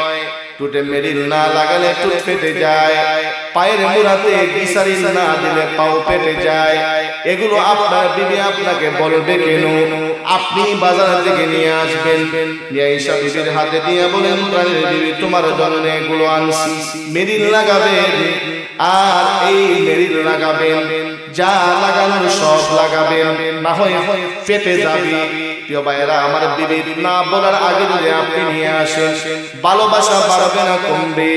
টুটে মেরিল না লাগালে টুট ফেটে যায়, পায়ের মুড়াতে গ্লিসারিন না দিলে পাও ফেটে যায়। এগুলো আপনার বিবি আপনাকে বলবে কেন? আপনি বাজার থেকে নিয়ে আসবেন, নিয়ে এসে বিবির হাতে দিয়ে বলেন, প্রাণের বিবি তোমার জন্য এগুলো আনছি, মেরিল লাগাবেন। আর এই মেরিল লাগাবেন, যা লাগানোর সব লাগাবেন, না হয় ফেটে যাবে। প্রিয় ভাইরা আমার, বিবি না বলার আগে যদি আপনি নিয়ে আসেন, ভালোবাসা বাড়বে না কমবে?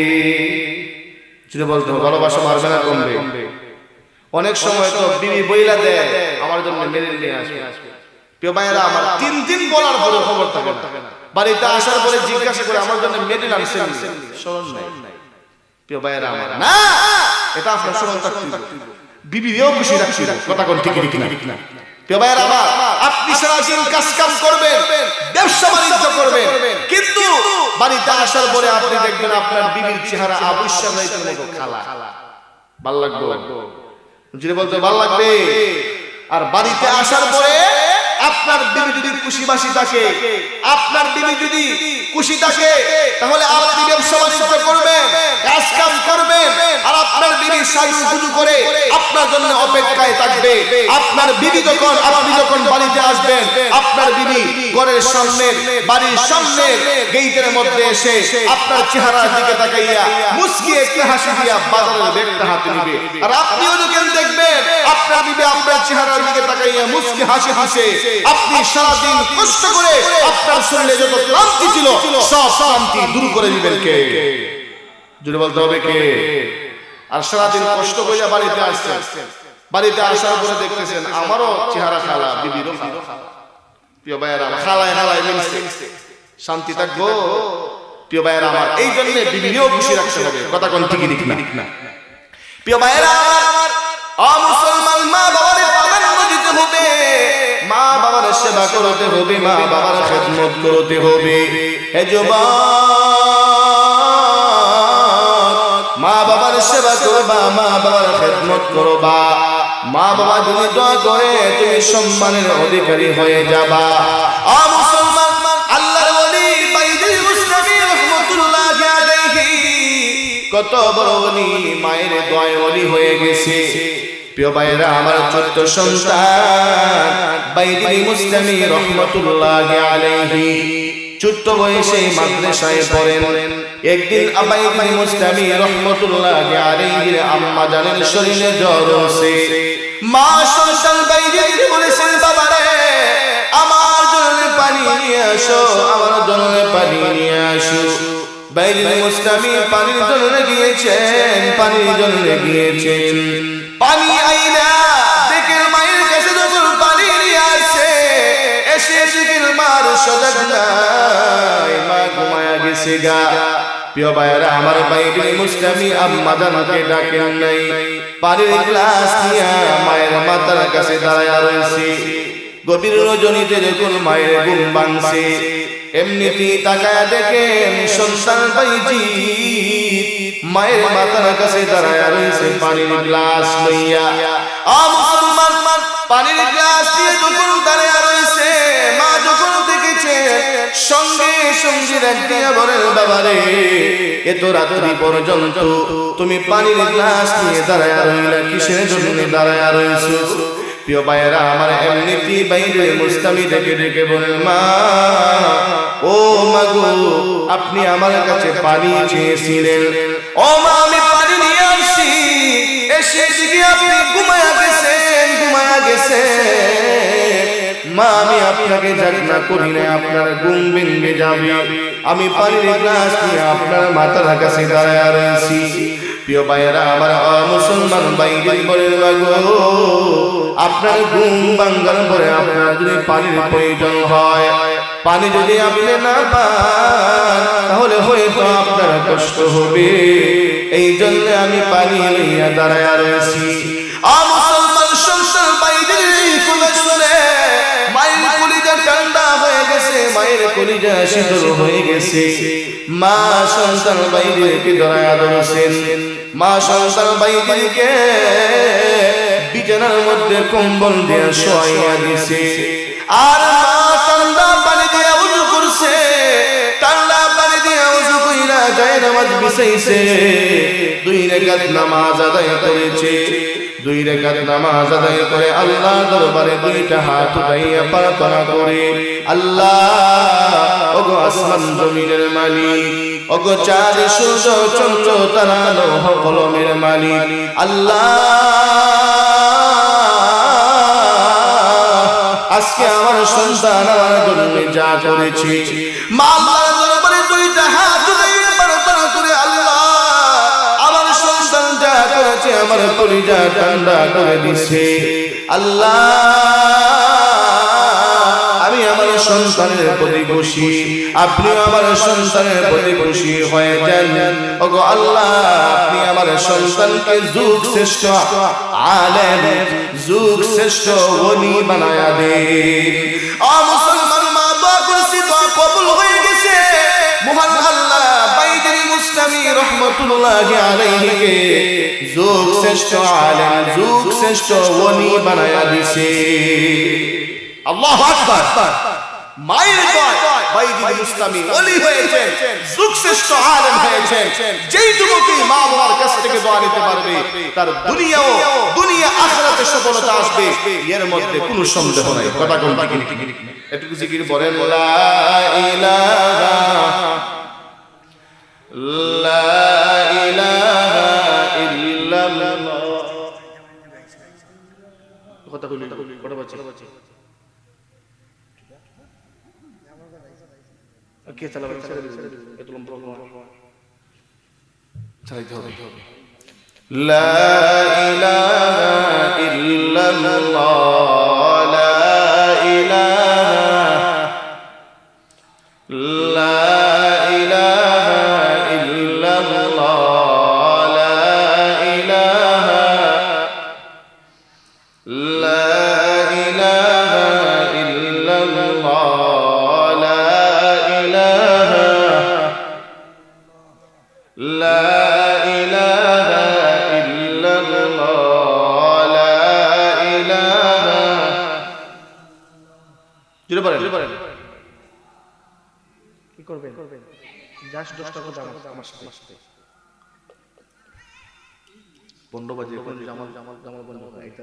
যদি বলতে ভালোবাসা বাড়বে না কমবে? অনেক সময় তো বিবি বইলা দেয় আমার জন্য মেরিল নিয়ে আসবে। প্রিয় ভাইরা আমার, তিন দিন বলার পরে খবর থাকে না, বাড়িতে আসার পরে জিজ্ঞাসা করে আমার জন্য মেরিল আনছেন, স্মরণ নাই। প্রিয় ভাইরা আমার, না, এটা আপনার স্মরণ থাকতে বিবিও খুশি রাখছিল। কথা কোন ঠিক না? প্রিয় ভাইরা আমার, আপনি সারাদিন কাজ কাম করবেন, ব্যবসা বাণিজ্য করবেন, কিন্তু বাড়িতে আসার পরে আপনি দেখবেন আপনার বিবির চেহারা আবশ্যক রাইতের মতো খালা। ভালো লাগবে? যদি বলতে ভালো লাগবে। আর বাড়িতে আসার পরে আপনার বিবি যদি খুশিবাসী থাকে, আপনার বিবি যদি খুশি থাকে, তাহলে আপনি ব্যবসা বাণিজ্য করবেন, কাজ কাম করবেন, আর আপনার বিবি সাজুগুজু করে আপনার জন্য অপেক্ষায় থাকবে। আপনার বিবি যখন, আপনি যখন বাড়িতে আসবেন, আপনার বিবি ঘরের সামনে, বাড়ির সামনে গেটের মধ্যে এসে আপনার চেহারার দিকে তাকাইয়া মুস্কি একটা হাসি দিয়া বাজারের ব্যাগটা হাতে নিবে। আর আপনিও যখন দেখবেন আপনার বিবি আপনার চেহারার দিকে তাকাইয়া মুস্কি হাসি হাসে, আপনি সারাদিন কষ্ট করে আপনার শরীরে যত ক্লান্তি ছিল সব ক্লান্তি দূর করে দিবেন কে? যদি বলতে হবে কে? আর সারাদিন কষ্ট করে বাড়িতে আসছেন, বাড়িতে আসার পরে দেখতেছেন আমারও চেহারা খালা, বিবিরও খালা। প্রিয় ভাইয়েরা, খালায় খালায় মিলছে, শান্তি থাকবো? প্রিয় ভাইয়েরা আমার, এই জন্য বিবিও খুশি রাখতে হবে। কথা কোন ঠিক না? প্রিয় ভাইয়েরা আমার, মুসলমান, মা বাবার প্রাধান্য দিতে হবে, মা বাবার সেবা করতে হবে, মা বাবার খেদমত করতে হবে। হে যুবক, মা বাবার সেবা করবা, মা বাবার খেদমত করবা। মা বাবা যদি দোয়া করে তুমি সম্মানের অধিকারী হয়ে যাবা। মুসলমান, আল্লাহর ওলি বাইজিদ বুস্তামি রাহমাতুল্লাহি আলাইহি কত বড় ওলি, মায়ের দোয়ায় ওলি হয়ে গেছে। প্রিয় ভাইরা আমার, ছোট্ট সন্তান বাইজিদ বুস্তামি রাহমাতুল্লাহি আলাইহি ছোট্ট বয়সে মাদ্রাসায় পড়েন। একদিন বাইজিদ বুস্তামি রাহমাতুল্লাহি আলাইহির আম্মা জানের শরীরে জ্বর হয়েছে। মা সন্তান বাইজিদ বলেছেন, বাবা রে, আমার জন্য পানি নিয়ে আসো, আমার জন্য পানি নিয়ে আসো। বাইরে মুস্তামি পানির জন্য গিয়েছেন, পানির জন্য গিয়েছেন। পানি আইনা দেখেন মায়ের কাছে যখন পানি নিয়ে আসে, এসে দেখেন মার সজাগ নাই, মা ঘুমায়া গেছে গা। প্রিয় ভাইরা আমার, বাইরে মুস্তামি আম্মা জানকে ডাকেন নাই, পানির গ্লাস নিয়ে মায়ের মাথার কাছে দাঁড়ায়া রয়েছে। গভীর রজনীতে যখন মায়ের ঘুম ভাঙছে, এমনিতেই তাকায়া দেখেন সন্তান বাইজি মায়ের মাথার কাছে দাঁড়ায়া রয়েছে পানির গ্লাস লইয়া। মুসলমান, পানির গ্লাস দিয়ে যখন দাঁড়ায়া রয়েছে, মা যখন দেখেছে সঙ্গে সঙ্গে ডাক দিয়া বলেন, বাবারে এত রাত্রি পর্যন্ত তুমি পানির গ্লাস নিয়ে দাঁড়ায়া রইলা, কিসের জন্য দাঁড়ায়া রয়েছো? প্রিয় ভাইয়েরা আমার, এমনিতেই বাইরে মুস্তামি ডেকে ডেকে বলেন, মা ও মাগো, আপনি আমার কাছে পানি চেয়েছিলেন। ও মা, আমি পানি নিয়ে আসছি। এসে দিকে আপনি ঘুমায়া গেছেন, ঘুমায়া গেছেন। মা, আমি আপনাকে জাগনা করি না, আপনার ঘুম ভেঙে যাবে। আমি পানির গ্লাস নিয়ে আপনার মাথার কাছে দাঁড়ায়া রয়েছি। প্রিয় ভাইয়েরা আমার, মুসলমান বাইরে বলেন, মাগো আপনার ঘুম ভাঙার পরে আপনার যদি পানির প্রয়োজন হয়, পানি যদি আপনি না পান, তাহলে হয়তো আপনার কষ্ট হবে। এই জন্য আমি পানি লইয়া দাঁড়ায়া রয়েছি। মুসলমান সংসার বাইরে কথা শুনে মায়ের কলিজা ঠান্ডা হয়ে গেছে, মায়ের কলিজা শীতল হয়ে গেছে। মা সন্তান বাইরেকে দাঁড়ায়া ধরেছেন। মা সন্তান বাইরেকে বিছানার মধ্যে কম্বল দিয়ে শোয়াইয়া দিছে। আর মা ঠান্ডা পানি দিয়ে উযু করছে, ঠান্ডা পানি দিয়ে উযু কইরা যায় নামাজ বিছাইছে। 2 রাকাত নামাজ আদায় করেছে। 2 রাকাত নামাজ আদায় করে আল্লাহ দরবারে 2টা হাত উঠাইয়া প্রার্থনা করে, আল্লাহ ওগো আসমান জমিনের মালিক, ওগো চাঁদ সূর্য চন্দ্র তারা লৌহ কলমের মালিক, আল্লাহ আজকে আমার সন্তান আমার জন্য যা করেছে, মা আল্লাহর দরবারে 2টা হাত উঠাইয়া প্রার্থনা করে, আল্লাহ আমার সন্তান যা করেছে আমার কলিজা ঠান্ডা করে দিছে। আল্লাহ আমি আমার সন্তানের প্রতি খুশি, আপনি আমার সন্তানের প্রতি খুশি হয়ে যান। ওগো আল্লাহ, আপনি আমার সন্তানকে যুগ শ্রেষ্ঠ আলেম, যুগ শ্রেষ্ঠ ওলি বানায়া দেন। মুসলমান মা দোয়া করছি, দোয়া কবুল হয়ে গেছে। মহান আল্লাহ বাইজির মুস্তামি রহমাতুল্লাহি আলাইহিকে যুগ শ্রেষ্ঠ আলেম, যুগ শ্রেষ্ঠ ওলি বানায়া দিছে। আল্লাহু আকবার। মায়ের দোয়ায় বাইজিদ মুস্তামি ওলি হয়েছেন, যুগ শ্রেষ্ঠ আলেম হয়েছেন। যেই যুবকই মা বাবার কাছ থেকে দোয়া নিতে পারবে, তার দুনিয়া আখিরাতে সফলতা আসবে, এর মধ্যে কোনো সন্দেহ নাই। কথা কোন ঠিক ঠিক একটু জিকির বলেন, লা ইলাহা ইল্লাল্লাহ। কথা বলি, কথা বলছি। কে চালাবে? এত লম্বা চালাইতে হবে। লা ইলাহা ইল্লাল্লাহ, লা ইলাহা, লা ইলাহা ইল্লাল্লাহ, লা ইলাহা, লা ইলাহা ইল্লাল্লাহ, লা ইলাহা ইল্লাল্লাহ, লা ইলাহা। জোরে বলেন। কি করবেন? জাস্ট 10টা কথা আমার সাথে 15 বাজে, কোন জামাল বন্ধ হয়, এটা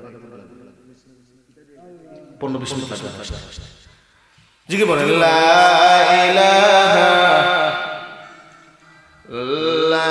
15-20 মিনিট লাগবে। জিকির বলেন, লা ইলাহা, লা